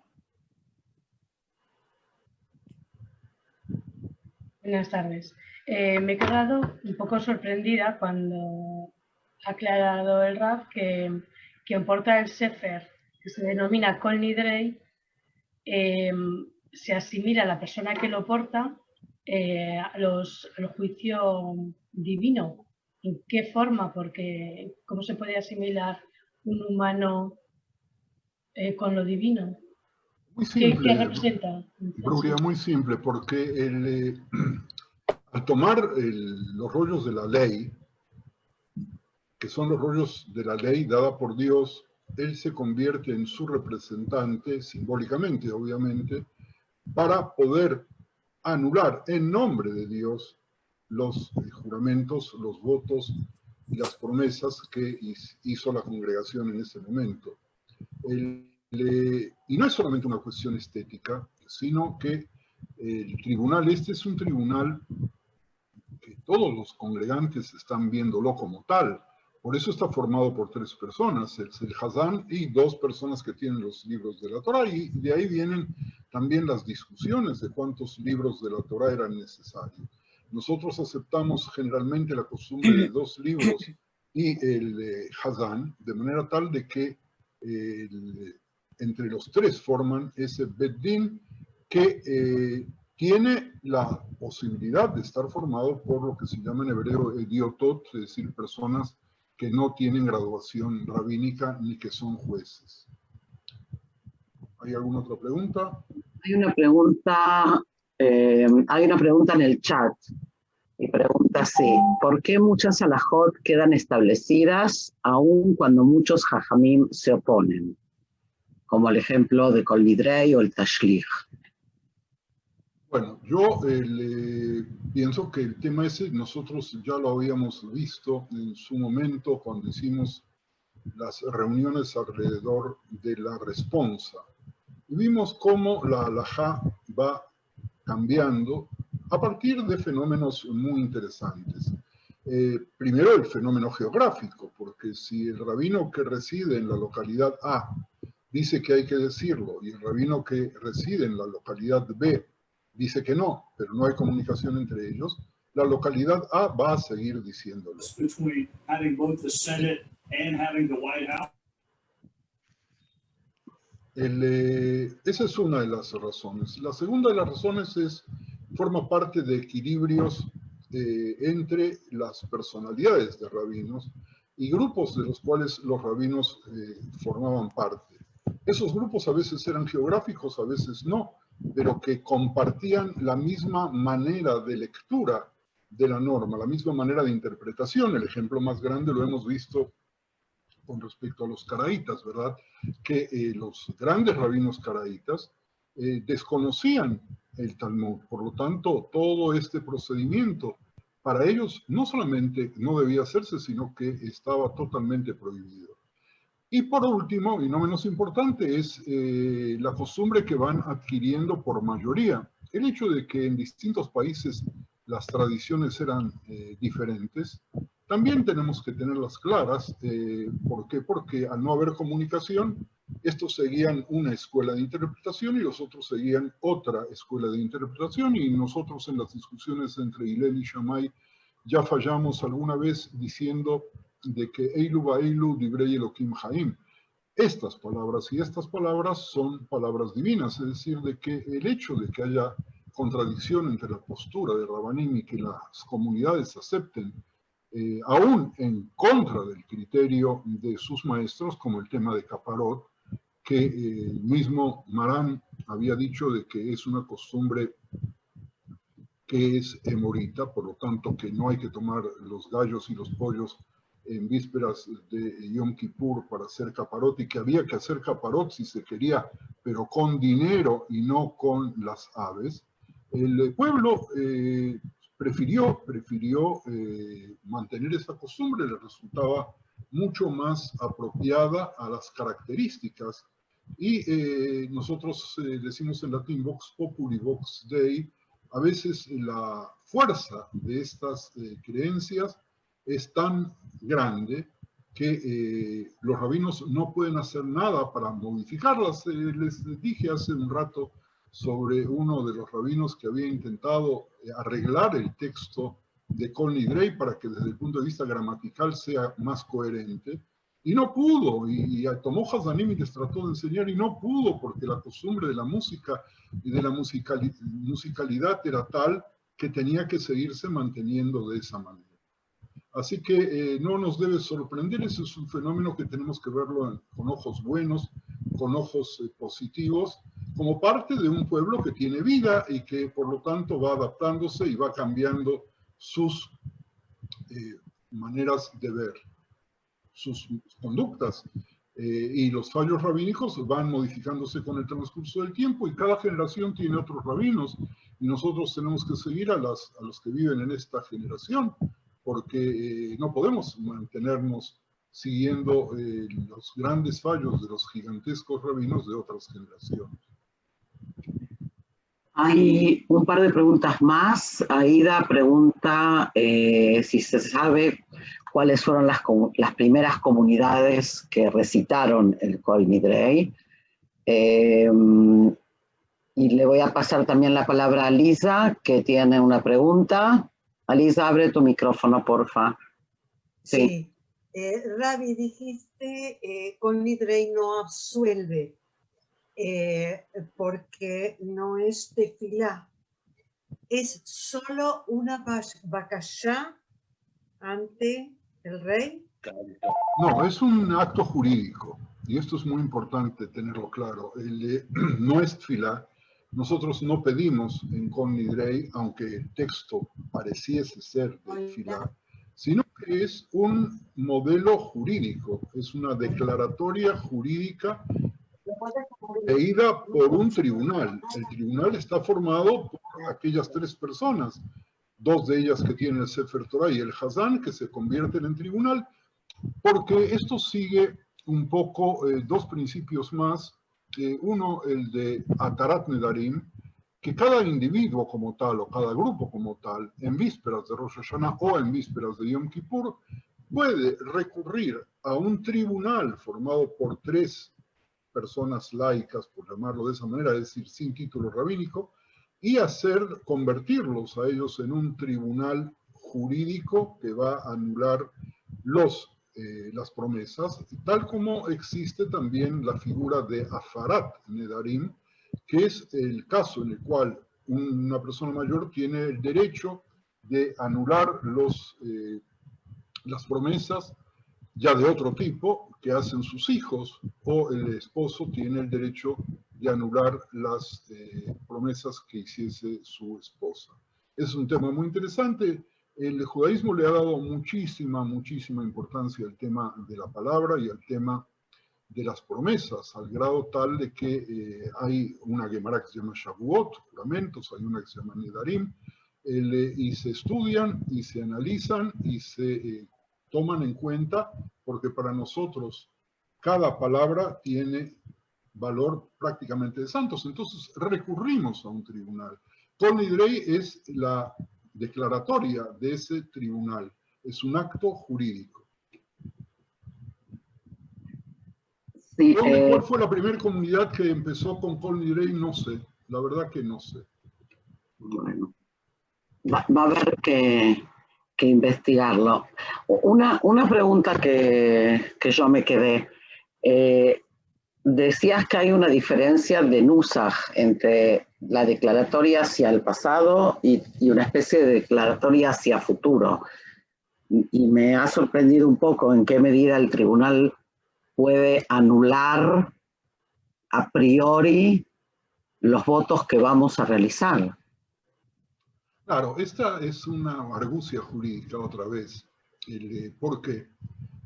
Buenas tardes. Me he quedado un poco sorprendida cuando ha aclarado el Raf que quien porta el Sefer, que se denomina Kol Nidrei, se asimila a la persona que lo porta al juicio divino. ¿En qué forma? Porque ¿cómo se puede asimilar un humano con lo divino? Muy simple, ¿Qué representa? Bruria, muy simple, porque al tomar los rollos de la ley, que son los rollos de la ley dada por Dios, él se convierte en su representante, simbólicamente, obviamente, para poder anular en nombre de Dios los juramentos, los votos y las promesas que hizo la congregación en ese momento. Y no es solamente una cuestión estética, sino que el tribunal, este es un tribunal que todos los congregantes están viéndolo como tal. Por eso está formado por 3 personas, el Hazán y 2 personas que tienen los libros de la Torá, y de ahí vienen también las discusiones de cuántos libros de la Torá eran necesarios. Nosotros aceptamos generalmente la costumbre de 2 libros y el Hazán, de manera tal de que entre los 3 forman ese Beddin que tiene la posibilidad de estar formado por lo que se llama en hebreo ediotot, es decir, personas que no tienen graduación rabínica ni que son jueces. ¿Hay alguna otra pregunta? Hay una pregunta en el chat y pregunta así: ¿por qué muchas halajot quedan establecidas aun cuando muchos jajamim se oponen? Como el ejemplo de Kol Nidrei o el Tashlich. Bueno, yo pienso que el tema ese nosotros ya lo habíamos visto en su momento cuando hicimos las reuniones alrededor de la responsa. Y vimos cómo la halajá va cambiando a partir de fenómenos muy interesantes. Primero el fenómeno geográfico, porque si el rabino que reside en la localidad A dice que hay que decirlo y el rabino que reside en la localidad B dice que no, pero no hay comunicación entre ellos, la localidad A va a seguir diciéndolo. Esa es una de las razones. La segunda de las razones forma parte de equilibrios entre las personalidades de rabinos y grupos de los cuales los rabinos formaban parte. Esos grupos a veces eran geográficos, a veces no, pero que compartían la misma manera de lectura de la norma, la misma manera de interpretación. El ejemplo más grande lo hemos visto con respecto a los caraítas, ¿verdad? Que los grandes rabinos caraítas desconocían el Talmud. Por lo tanto, todo este procedimiento para ellos no solamente no debía hacerse, sino que estaba totalmente prohibido. Y por último, y no menos importante, es la costumbre que van adquiriendo por mayoría. El hecho de que en distintos países las tradiciones eran diferentes, también tenemos que tenerlas claras. ¿Por qué? Porque al no haber comunicación, estos seguían una escuela de interpretación y los otros seguían otra escuela de interpretación, y nosotros en las discusiones entre Hillel y Shammai ya fallamos alguna vez diciendo de que Eilu Ba'eilu Divrei Elohim Haim. Estas palabras y estas palabras son palabras divinas, es decir, de que el hecho de que haya contradicción entre la postura de Rabanim y que las comunidades acepten, aún en contra del criterio de sus maestros, como el tema de Caparot, que el mismo Marán había dicho de que es una costumbre que es emorita, por lo tanto que no hay que tomar los gallos y los pollos en vísperas de Yom Kippur para hacer caparot, y que había que hacer caparot si se quería, pero con dinero y no con las aves. El pueblo prefirió mantener esa costumbre, le resultaba mucho más apropiada a las características, y nosotros decimos en latín vox populi vox dei. A veces la fuerza de estas creencias es tan grande que los rabinos no pueden hacer nada para modificarlas. Les dije hace un rato sobre uno de los rabinos que había intentado arreglar el texto de Kol Nidrei para que desde el punto de vista gramatical sea más coherente, y no pudo, y tomó Hazanim y les trató de enseñar y no pudo, porque la costumbre de la música y de la musicalidad era tal que tenía que seguirse manteniendo de esa manera. Así que no nos debe sorprender, ese es un fenómeno que tenemos que verlo con ojos buenos, con ojos positivos, como parte de un pueblo que tiene vida y que por lo tanto va adaptándose y va cambiando sus maneras de ver, sus conductas. Y los fallos rabínicos van modificándose con el transcurso del tiempo y cada generación tiene otros rabinos y nosotros tenemos que seguir a los que viven en esta generación, porque no podemos mantenernos siguiendo los grandes fallos de los gigantescos rabinos de otras generaciones. Hay un par de preguntas más. Aida pregunta si se sabe cuáles fueron las primeras comunidades que recitaron el Kol Nidrei. Y le voy a pasar también la palabra a Lisa, que tiene una pregunta. Lisa, abre tu micrófono, porfa. Sí. Rabbi, dijiste Kol Nidrei no absuelve. Porque no es tefilá, es solo una bakashá ante el rey. No, es un acto jurídico, y esto es muy importante tenerlo claro. No es tefilá, nosotros no pedimos en Kol Nidrei, aunque el texto pareciese ser de tefilá, sino que es un modelo jurídico, es una declaratoria jurídica leída por un tribunal. El tribunal está formado por aquellas tres personas, dos de ellas que tienen el Sefer Torah y el Hazán, que se convierten en tribunal, porque esto sigue un poco dos principios más. Uno, el de Atarat Nedarim, que cada individuo como tal o cada grupo como tal, en vísperas de Rosh Hashanah o en vísperas de Yom Kippur, puede recurrir a un tribunal formado por tres personas laicas, por llamarlo de esa manera, es decir, sin título rabínico, y convertirlos a ellos en un tribunal jurídico que va a anular las promesas, tal como existe también la figura de Afarat Nedarim, que es el caso en el cual una persona mayor tiene el derecho de anular las promesas ya de otro tipo que hacen sus hijos, o el esposo tiene el derecho de anular las promesas que hiciese su esposa. Es un tema muy interesante. El judaísmo le ha dado muchísima importancia al tema de la palabra y al tema de las promesas, al grado tal de que hay una Gemara que se llama Shavuot, juramentos, hay una que se llama Nedarim, y se estudian y se analizan y se toman en cuenta, porque para nosotros cada palabra tiene valor prácticamente de santos. Entonces recurrimos a un tribunal. Kol Nidrei es la declaratoria de ese tribunal, es un acto jurídico. Sí, ¿Cuál fue la primera comunidad que empezó con Kol Nidrei? No sé, la verdad que no sé. Bueno, va a haber que investigarlo. Una pregunta que yo me quedé. Decías que hay una diferencia de nusaj entre la declaratoria hacia el pasado y una especie de declaratoria hacia futuro. Y me ha sorprendido un poco en qué medida el tribunal puede anular a priori los votos que vamos a realizar. Claro, esta es una argucia jurídica otra vez. ¿Por qué?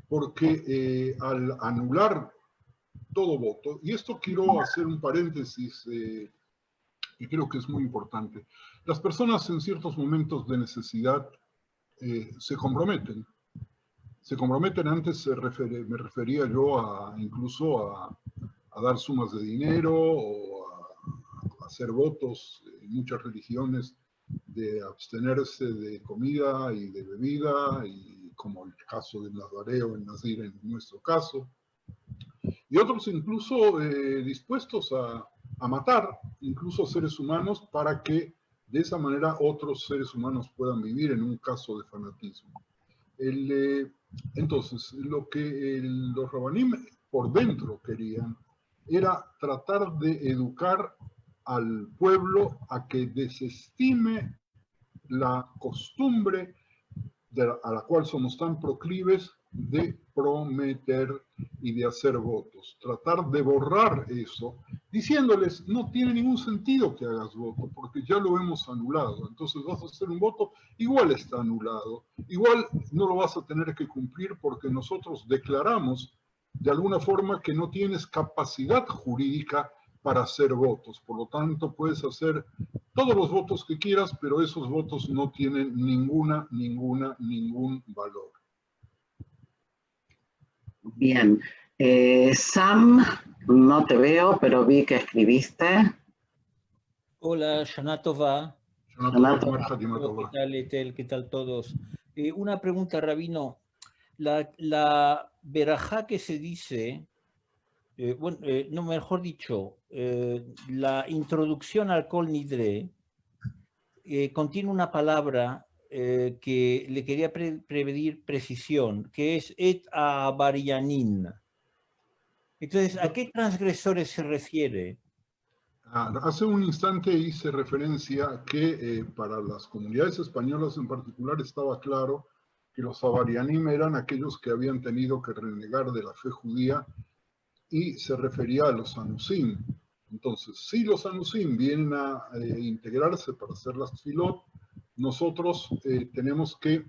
Porque al anular todo voto, y esto quiero hacer un paréntesis que creo que es muy importante, las personas en ciertos momentos de necesidad se comprometen. Se comprometen, antes me refería yo incluso a dar sumas de dinero o a hacer votos en muchas religiones de abstenerse de comida y de bebida y como el caso del nazareo, el nazir en nuestro caso, y otros incluso dispuestos a matar incluso seres humanos para que de esa manera otros seres humanos puedan vivir en un caso de fanatismo. Entonces, lo que los rabanim por dentro querían era tratar de educar al pueblo a que desestime la costumbre a la cual somos tan proclives de prometer y de hacer votos. Tratar de borrar eso, diciéndoles, no tiene ningún sentido que hagas voto, porque ya lo hemos anulado. Entonces vas a hacer un voto, igual está anulado. Igual no lo vas a tener que cumplir porque nosotros declaramos de alguna forma que no tienes capacidad jurídica para hacer votos. Por lo tanto, puedes hacer todos los votos que quieras, pero esos votos no tienen ningún valor. Bien. Sam, no te veo, pero vi que escribiste. Hola, Shana Tova. Shana ¿Qué tal, ¿Qué tal todos? Una pregunta, Rabino. La verajá que se dice, no, mejor dicho, la introducción al Kol Nidre contiene una palabra que le quería pedir precisión, que es et avarianin. Entonces, ¿a qué transgresores se refiere? Hace un instante hice referencia que para las comunidades españolas en particular estaba claro que los avarianim eran aquellos que habían tenido que renegar de la fe judía y se refería a los anusim. Entonces, si los anusim vienen a integrarse para hacer las tfilot, nosotros tenemos que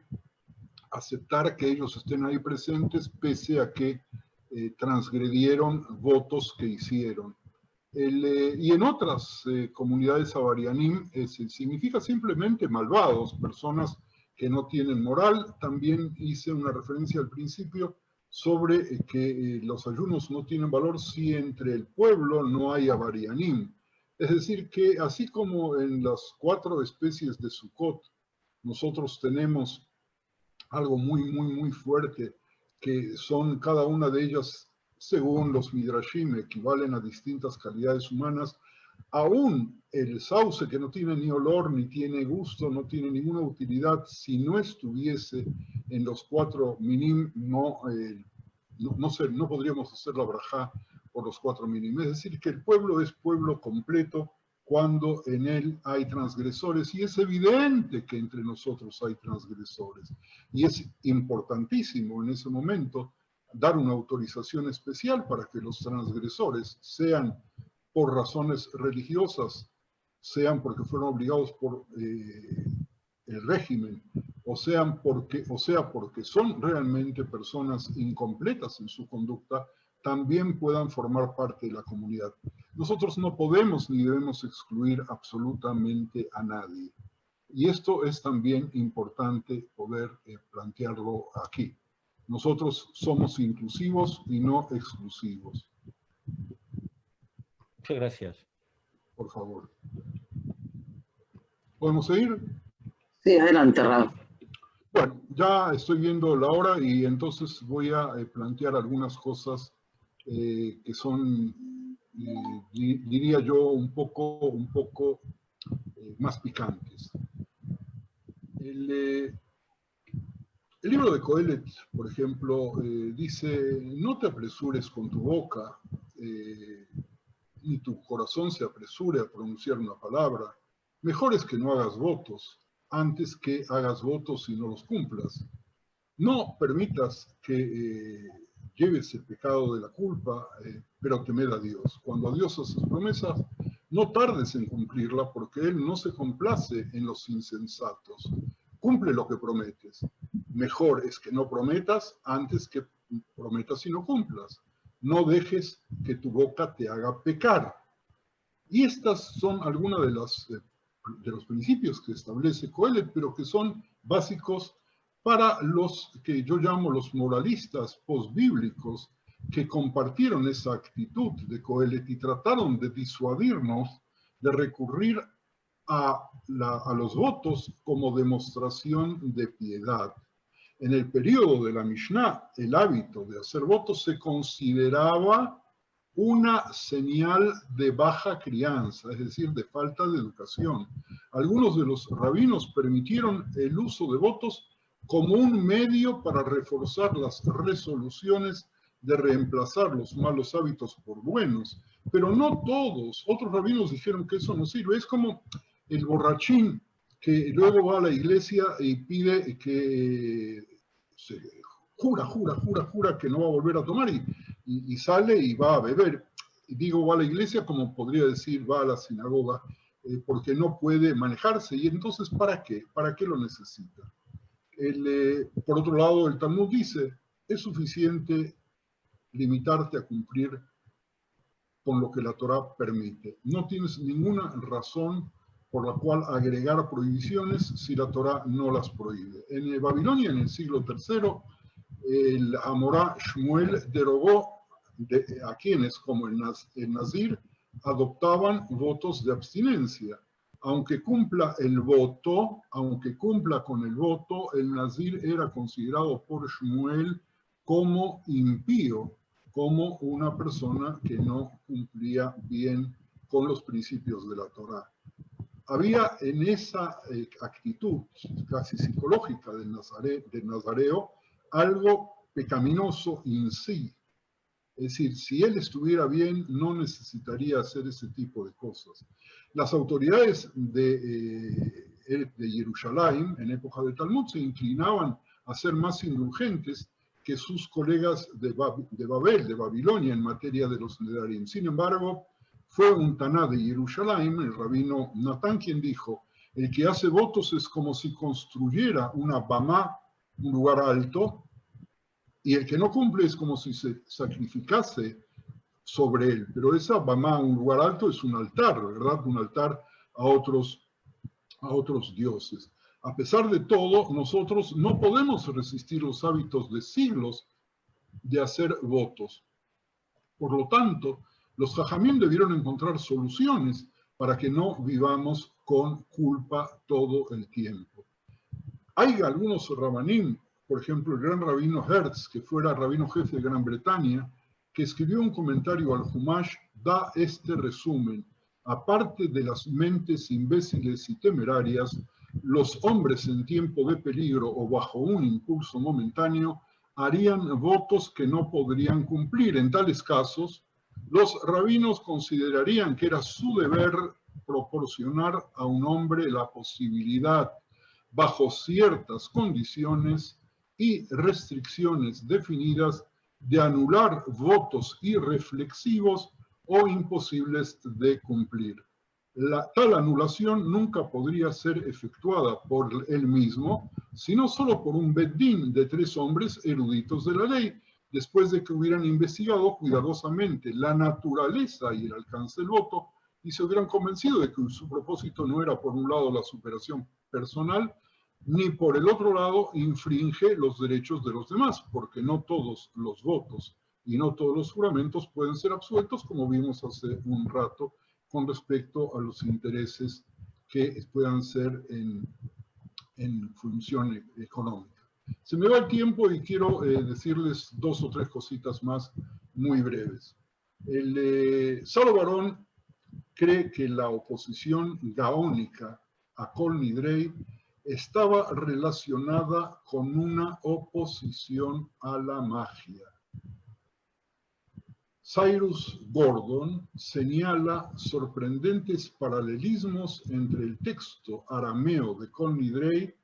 aceptar que ellos estén ahí presentes pese a que transgredieron votos que hicieron. Y en otras comunidades avarianim significa simplemente malvados, personas que no tienen moral. También hice una referencia al principio sobre que los ayunos no tienen valor si entre el pueblo no hay avarianim. Es decir, que así como en las 4 especies de Sukkot, nosotros tenemos algo muy fuerte, que son cada una de ellas, según los Midrashim, equivalen a distintas calidades humanas. Aún el sauce, que no tiene ni olor, ni tiene gusto, no tiene ninguna utilidad, si no estuviese en los 4 minim, no podríamos hacer la brajá por los 4 minim. Es decir, que el pueblo es pueblo completo cuando en él hay transgresores, y es evidente que entre nosotros hay transgresores. Y es importantísimo en ese momento dar una autorización especial para que los transgresores, sean por razones religiosas, sean porque fueron obligados por el régimen, o sea porque son realmente personas incompletas en su conducta, también puedan formar parte de la comunidad. Nosotros no podemos ni debemos excluir absolutamente a nadie. Y esto es también importante poder plantearlo aquí. Nosotros somos inclusivos y no exclusivos. Muchas gracias. Por favor. ¿Podemos seguir? Sí, adelante, Rab. Bueno, ya estoy viendo la hora y entonces voy a plantear algunas cosas que son, diría yo, un poco más picantes. El libro de Coelet, por ejemplo, dice, no te apresures con tu boca, ni tu corazón se apresure a pronunciar una palabra. Mejor es que no hagas votos, antes que hagas votos y no los cumplas. No permitas que lleves el pecado de la culpa, pero temed a Dios. Cuando a Dios haces promesas, no tardes en cumplirla, porque Él no se complace en los insensatos. Cumple lo que prometes. Mejor es que no prometas antes que prometas y no cumplas. No dejes que tu boca te haga pecar. Y estas son algunas de los principios que establece Coelet, pero que son básicos para los que yo llamo los moralistas postbíblicos, que compartieron esa actitud de Coelet y trataron de disuadirnos de recurrir a los votos como demostración de piedad. En el periodo de la Mishnah, el hábito de hacer votos se consideraba una señal de baja crianza, es decir, de falta de educación. Algunos de los rabinos permitieron el uso de votos como un medio para reforzar las resoluciones de reemplazar los malos hábitos por buenos, pero no todos. Otros rabinos dijeron que eso no sirve. Es como el borrachín que luego va a la iglesia y pide que jura que no va a volver a tomar y sale y va a beber. Y digo va a la iglesia como podría decir va a la sinagoga, porque no puede manejarse. Y entonces, ¿para qué? ¿Para qué lo necesita? Por otro lado, el Talmud dice, es suficiente limitarte a cumplir con lo que la Torá permite. No tienes ninguna razón por la cual agregar prohibiciones si la Torá no las prohíbe. En Babilonia, en el siglo III, el Amorá Shmuel derogó a quienes, como el Nazir, adoptaban votos de abstinencia. Aunque cumpla con el voto, el Nazir era considerado por Shmuel como impío, como una persona que no cumplía bien con los principios de la Torá. Había en esa actitud casi psicológica del nazareo algo pecaminoso en sí. Es decir, si él estuviera bien, no necesitaría hacer ese tipo de cosas. Las autoridades de Jerusalén, en época del Talmud, se inclinaban a ser más indulgentes que sus colegas de Babel, de Babilonia, en materia de los nedarim. Sin embargo, fue un Taná de Jerusalén, el rabino Natán, quien dijo, el que hace votos es como si construyera una bamá, un lugar alto, y el que no cumple es como si se sacrificase sobre él. Pero esa bamá, un lugar alto, es un altar, ¿verdad? Un altar a otros dioses. A pesar de todo, nosotros no podemos resistir los hábitos de siglos de hacer votos. Por lo tanto, los jajamim debieron encontrar soluciones para que no vivamos con culpa todo el tiempo. Hay algunos rabanim, por ejemplo, el gran rabino Hertz, que fuera rabino jefe de Gran Bretaña, que escribió un comentario al Humash, da este resumen. Aparte de las mentes imbéciles y temerarias, los hombres en tiempo de peligro o bajo un impulso momentáneo harían votos que no podrían cumplir. En tales casos, los rabinos considerarían que era su deber proporcionar a un hombre la posibilidad, bajo ciertas condiciones y restricciones definidas, de anular votos irreflexivos o imposibles de cumplir. Tal anulación nunca podría ser efectuada por él mismo, sino solo por un bedín de 3 hombres eruditos de la ley, después de que hubieran investigado cuidadosamente la naturaleza y el alcance del voto, y se hubieran convencido de que su propósito no era, por un lado, la superación personal, ni por el otro lado infringe los derechos de los demás, porque no todos los votos y no todos los juramentos pueden ser absueltos, como vimos hace un rato, con respecto a los intereses que puedan ser en función económica. Se me va el tiempo y quiero decirles 2 o 3 cositas más muy breves. Salo Barón cree que la oposición gaónica a Kol Nidrei estaba relacionada con una oposición a la magia. Cyrus Gordon señala sorprendentes paralelismos entre el texto arameo de Kol Nidrei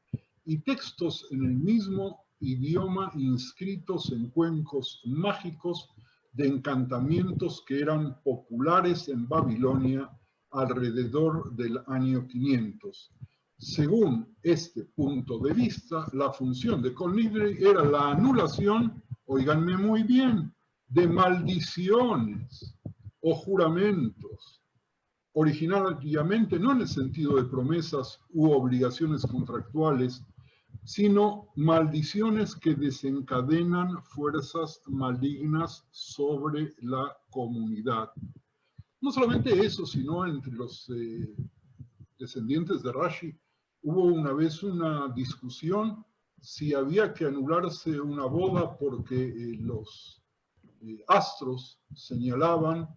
y textos en el mismo idioma inscritos en cuencos mágicos de encantamientos que eran populares en Babilonia alrededor del año 500. Según este punto de vista, la función de Kol Nidrei era la anulación, oíganme muy bien, de maldiciones o juramentos, originariamente no en el sentido de promesas u obligaciones contractuales, sino maldiciones que desencadenan fuerzas malignas sobre la comunidad. No solamente eso, sino entre los descendientes de Rashi hubo una vez una discusión si había que anularse una boda porque los astros señalaban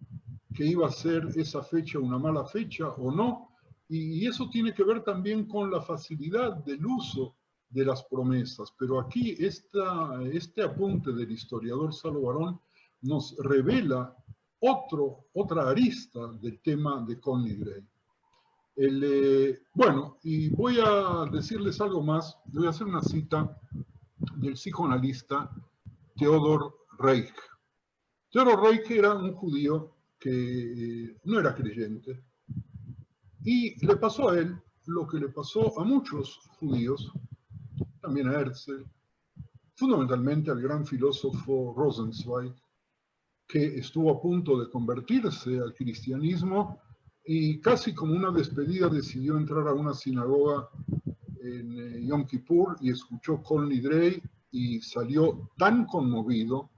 que iba a ser esa fecha una mala fecha o no. Y eso tiene que ver también con la facilidad del uso de las promesas. Pero aquí este apunte del historiador Salo Barón nos revela otra arista del tema de Conley-Gray. Bueno, y voy a decirles algo más. Voy a hacer una cita del psicoanalista Theodor Reich. Theodor Reich era un judío que no era creyente, y le pasó a él lo que le pasó a muchos judíos, también a Herzl, fundamentalmente al gran filósofo Rosenzweig, que estuvo a punto de convertirse al cristianismo y casi como una despedida decidió entrar a una sinagoga en Yom Kippur y escuchó Conley-Gray y salió tan conmovido,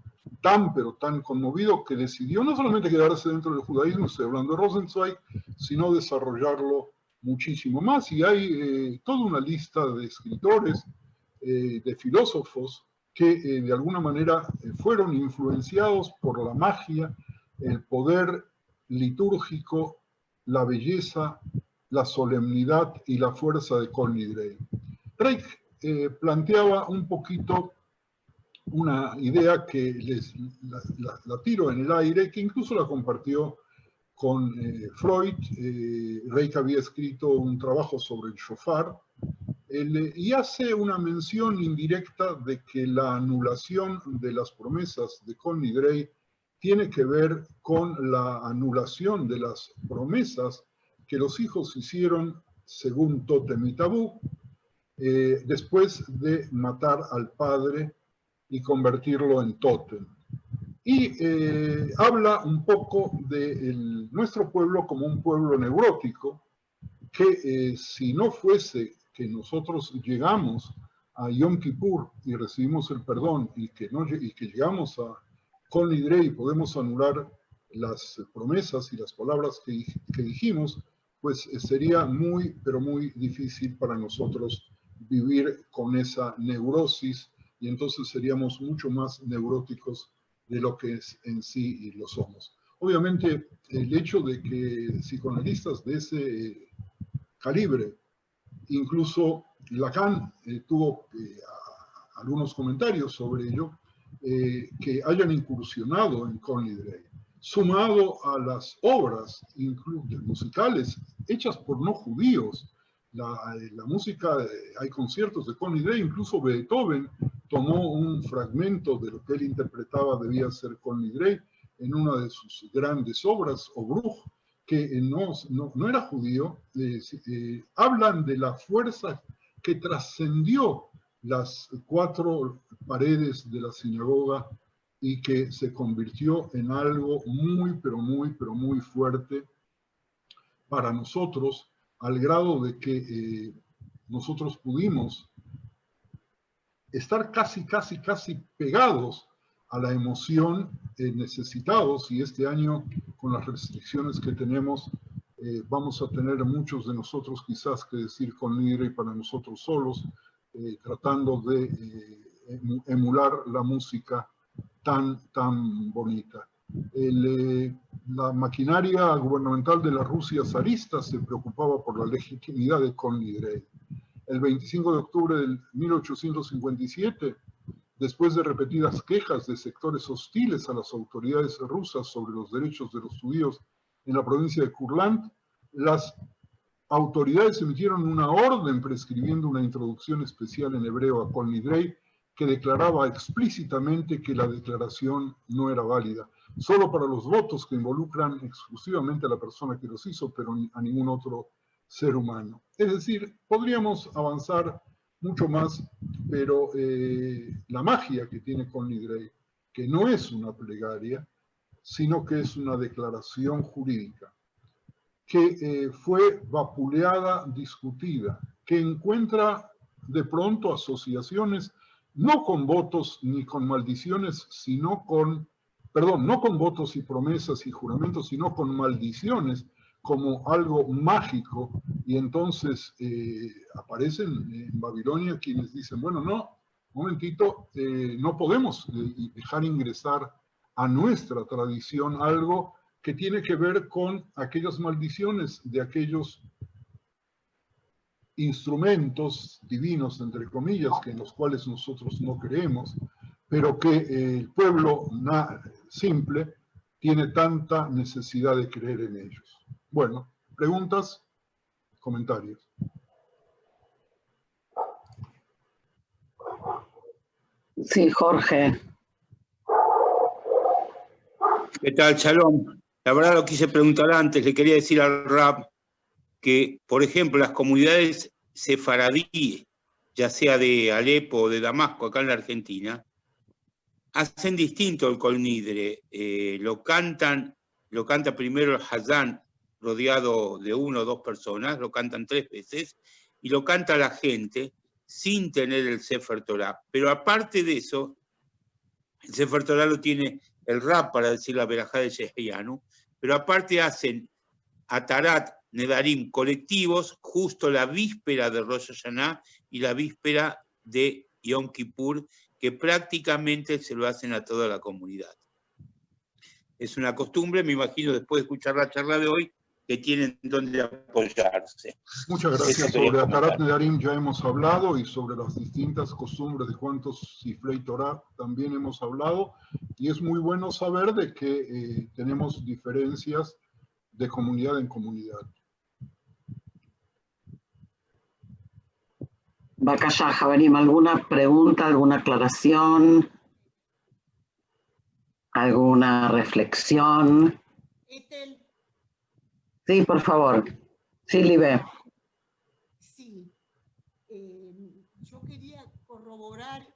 pero tan conmovido, que decidió no solamente quedarse dentro del judaísmo, estoy hablando de Rosenzweig, sino desarrollarlo muchísimo más. Y hay toda una lista de escritores, de filósofos, que de alguna manera fueron influenciados por la magia, el poder litúrgico, la belleza, la solemnidad y la fuerza de Conley-Gray. Reich planteaba un poquito una idea que la tiro en el aire, que incluso la compartió con Freud. Reich había escrito un trabajo sobre el shofar, y hace una mención indirecta de que la anulación de las promesas de Conley-Gray tiene que ver con la anulación de las promesas que los hijos hicieron según Totem y Tabú, después de matar al padre y convertirlo en tótem. Y habla un poco de nuestro pueblo como un pueblo neurótico, que si no fuese que nosotros llegamos a Yom Kippur y recibimos el perdón y que llegamos a Conley-Gray y podemos anular las promesas y las palabras que dijimos, pues sería muy, pero muy difícil para nosotros vivir con esa neurosis, y entonces seríamos mucho más neuróticos de lo que en sí lo somos. Obviamente, el hecho de que psicoanalistas de ese calibre, incluso Lacan tuvo algunos comentarios sobre ello, que hayan incursionado en Conley-Gray, sumado a las obras musicales hechas por no judíos. La música, hay conciertos de Conley-Gray, incluso Beethoven tomó un fragmento de lo que él interpretaba debía ser Conley-Gray en una de sus grandes obras, o Bruch, que no era judío. Hablan de la fuerza que trascendió las 4 paredes de la sinagoga y que se convirtió en algo muy, pero muy, pero muy fuerte para nosotros, al grado de que nosotros pudimos estar casi pegados a la emoción, necesitados, y este año con las restricciones que tenemos, vamos a tener muchos de nosotros quizás que decir Conley-Gray para nosotros solos, tratando de emular la música tan bonita. La maquinaria gubernamental de la Rusia zarista se preocupaba por la legitimidad de Conley-Gray. El 25 de octubre de 1857, después de repetidas quejas de sectores hostiles a las autoridades rusas sobre los derechos de los judíos en la provincia de Kurland, las autoridades emitieron una orden prescribiendo una introducción especial en hebreo a Conley-Gray que declaraba explícitamente que la declaración no era válida, solo para los votos que involucran exclusivamente a la persona que los hizo, pero a ningún otro ser humano. Es decir, podríamos avanzar mucho más, pero la magia que tiene Conley-Gray, que no es una plegaria, sino que es una declaración jurídica, que fue vapuleada, discutida, que encuentra de pronto asociaciones no con votos ni con maldiciones, sino no con votos y promesas y juramentos, sino con maldiciones, como algo mágico. Y entonces aparecen en Babilonia quienes dicen, bueno, no, momentito, no podemos dejar ingresar a nuestra tradición algo que tiene que ver con aquellas maldiciones de aquellos instrumentos divinos, entre comillas, que en los cuales nosotros no creemos, pero que el pueblo simple tiene tanta necesidad de creer en ellos. Bueno, preguntas, comentarios. Sí, Jorge. ¿Qué tal, Shalom? La verdad lo quise preguntar antes, le quería decir al Rab que, por ejemplo, las comunidades sefaradíes, ya sea de Alepo o de Damasco, acá en la Argentina, hacen distinto el Kol Nidre. Lo canta primero el Hazán, rodeado de 1 o 2 personas, lo cantan 3 veces, y lo canta la gente sin tener el Sefer Torah. Pero aparte de eso, el Sefer Torah lo tiene el Rab para decir la verajá de Sheheyanu, pero aparte hacen Atarat Nedarim colectivos justo la víspera de Rosh Hashanah y la víspera de Yom Kippur, que prácticamente se lo hacen a toda la comunidad. Es una costumbre, me imagino, después de escuchar la charla de hoy, que tienen donde apoyarse. Muchas gracias. Sobre Atarat Nedarim ya hemos hablado, y sobre las distintas costumbres de cuántos Sifrei Torah también hemos hablado, y es muy bueno saber de que tenemos diferencias de comunidad en comunidad. Bakasha, Javarim, ¿alguna pregunta, alguna aclaración, alguna reflexión? Sí, por favor. Sí, Libe. Sí, yo quería corroborar.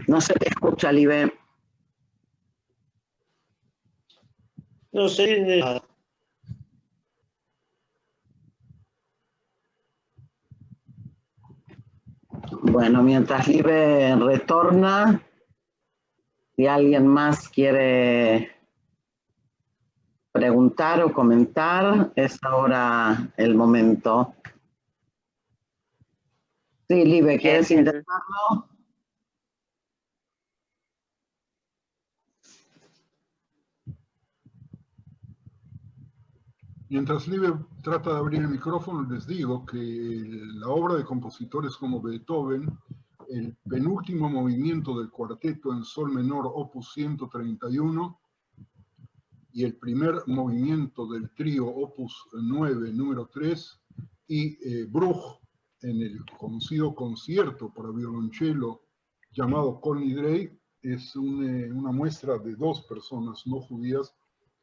No se te escucha, Libe. No sé de nada. Bueno, mientras Libe retorna, si alguien más quiere preguntar o comentar, es ahora el momento. Sí, Libe, ¿quieres intentarlo? Mientras Libe trata de abrir el micrófono, les digo que la obra de compositores como Beethoven, el penúltimo movimiento del cuarteto en sol menor, opus 131, y el primer movimiento del trío opus 9, número 3, y Bruch, en el conocido concierto para violonchelo llamado Kol Nidrei, es una muestra de 2 personas no judías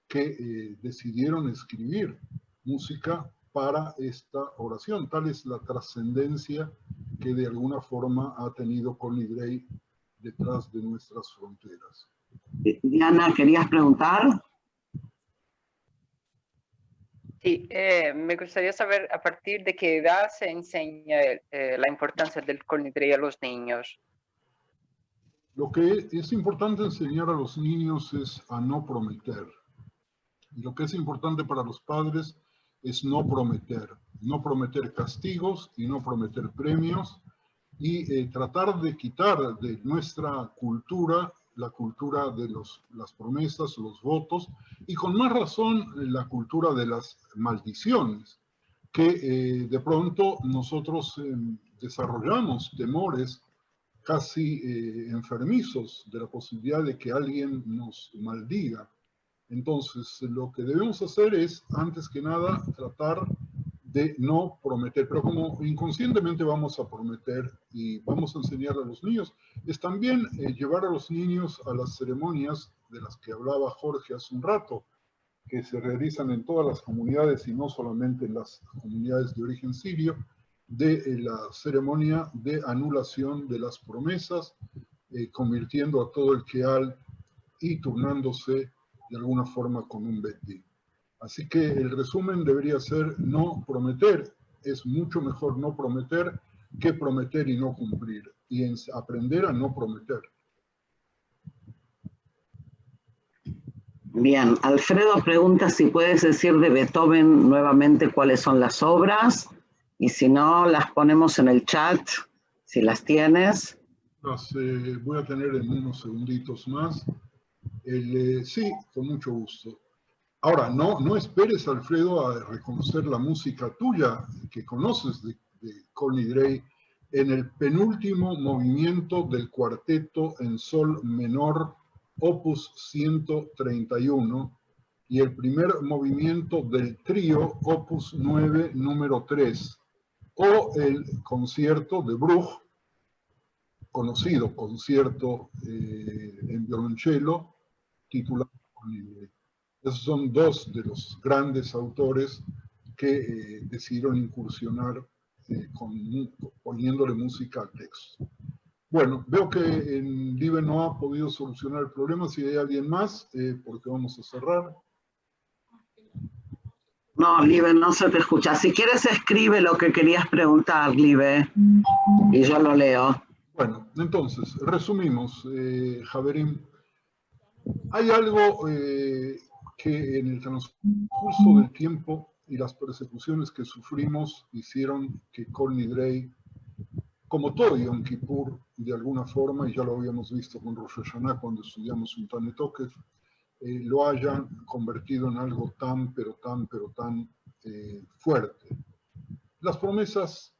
que decidieron escribir música para esta oración. Tal es la trascendencia que de alguna forma ha tenido Kol Nidrei detrás de nuestras fronteras. Diana, ¿querías preguntar? Sí, me gustaría saber a partir de qué edad se enseña la importancia del Kol Nidrei a los niños. Lo que es importante enseñar a los niños es a no prometer. Y lo que es importante para los padres es no prometer castigos y no prometer premios, y tratar de quitar de nuestra cultura la cultura de las promesas, los votos, y con más razón la cultura de las maldiciones, que de pronto nosotros desarrollamos temores casi enfermizos de la posibilidad de que alguien nos maldiga. Entonces, lo que debemos hacer es, antes que nada, tratar de no prometer, pero como inconscientemente vamos a prometer y vamos a enseñar a los niños, es también llevar a los niños a las ceremonias de las que hablaba Jorge hace un rato, que se realizan en todas las comunidades y no solamente en las comunidades de origen sirio, de la ceremonia de anulación de las promesas, convirtiendo a todo el Keal y turnándose de alguna forma con un Bet Din. Así que el resumen debería ser no prometer. Es mucho mejor no prometer que prometer y no cumplir, y aprender a no prometer. Bien, Alfredo pregunta si puedes decir de Beethoven nuevamente cuáles son las obras. Y si no, las ponemos en el chat, si las tienes. Las voy a tener en unos segunditos más. Sí, con mucho gusto. Ahora, no esperes, Alfredo, a reconocer la música tuya que conoces de Kol Nidrei en el penúltimo movimiento del cuarteto en sol menor, opus 131, y el primer movimiento del trío, opus 9, número 3, o el concierto de Bruch, conocido concierto en violonchelo, titulado Kol Nidrei. Esos son dos de los grandes autores que decidieron incursionar poniéndole música al texto. Bueno, veo que en Live no ha podido solucionar el problema. Si hay alguien más, porque vamos a cerrar. No, Live, no se te escucha. Si quieres, escribe lo que querías preguntar, Live, y yo lo leo. Bueno, entonces, resumimos, Javerín. Hay algo que en el transcurso del tiempo y las persecuciones que sufrimos hicieron que Kol Nidrei, como todo Yom Kippur, de alguna forma, y ya lo habíamos visto con Rosh Hashanah cuando estudiamos un Tanetokef, lo hayan convertido en algo tan fuerte. Las promesas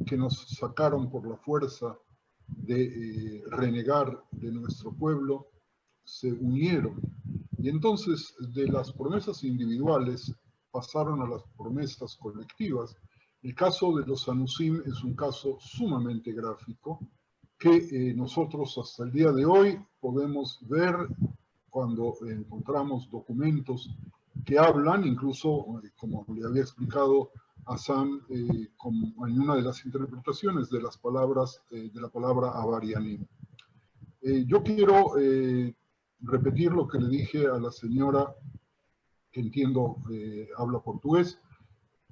que nos sacaron por la fuerza de renegar de nuestro pueblo se unieron. Y entonces de las promesas individuales pasaron a las promesas colectivas. El caso de los Anusim es un caso sumamente gráfico que nosotros hasta el día de hoy podemos ver cuando encontramos documentos que hablan, incluso como le había explicado a Sam como en una de las interpretaciones de las palabras, de la palabra Avarianim. Yo quiero repetir lo que le dije a la señora, que entiendo habla portugués,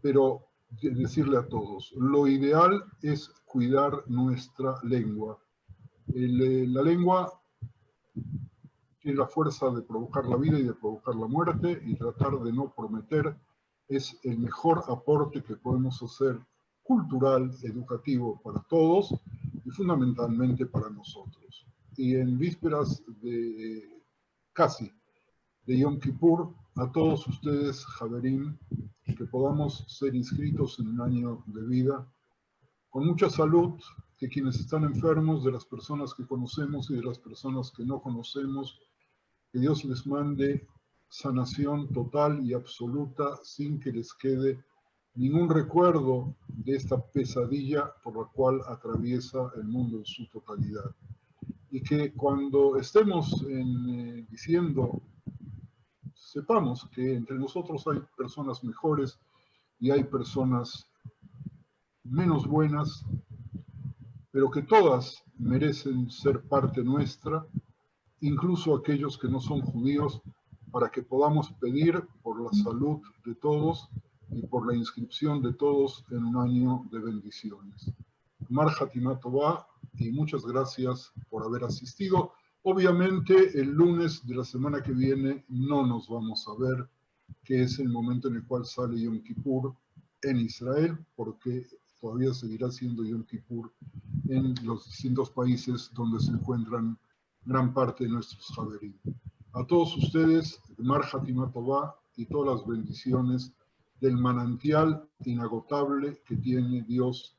pero decirle a todos, lo ideal es cuidar nuestra lengua. La lengua tiene la fuerza de provocar la vida y de provocar la muerte, y tratar de no prometer es el mejor aporte que podemos hacer cultural, educativo para todos y fundamentalmente para nosotros. Y en vísperas de casi de Yom Kippur, a todos ustedes, Javerín, que podamos ser inscritos en un año de vida con mucha salud, que quienes están enfermos, de las personas que conocemos y de las personas que no conocemos, que Dios les mande sanación total y absoluta sin que les quede ningún recuerdo de esta pesadilla por la cual atraviesa el mundo en su totalidad. Y que cuando estemos diciendo, sepamos que entre nosotros hay personas mejores y hay personas menos buenas, pero que todas merecen ser parte nuestra, incluso aquellos que no son judíos, para que podamos pedir por la salud de todos y por la inscripción de todos en un año de bendiciones. Mar Hatimá Tová, y muchas gracias por haber asistido. Obviamente el lunes de la semana que viene no nos vamos a ver, que es el momento en el cual sale Yom Kippur en Israel, porque todavía seguirá siendo Yom Kippur en los distintos países donde se encuentran gran parte de nuestros Javerín. A todos ustedes, Mar Hatimá Tová, y todas las bendiciones del manantial inagotable que tiene Dios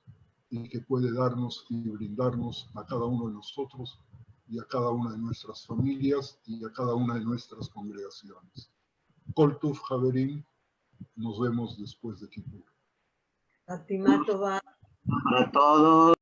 y que puede darnos y brindarnos a cada uno de nosotros y a cada una de nuestras familias y a cada una de nuestras congregaciones. Kol Tuv Javerín, nos vemos después de Kippur. Hatimá Tová. Para todos.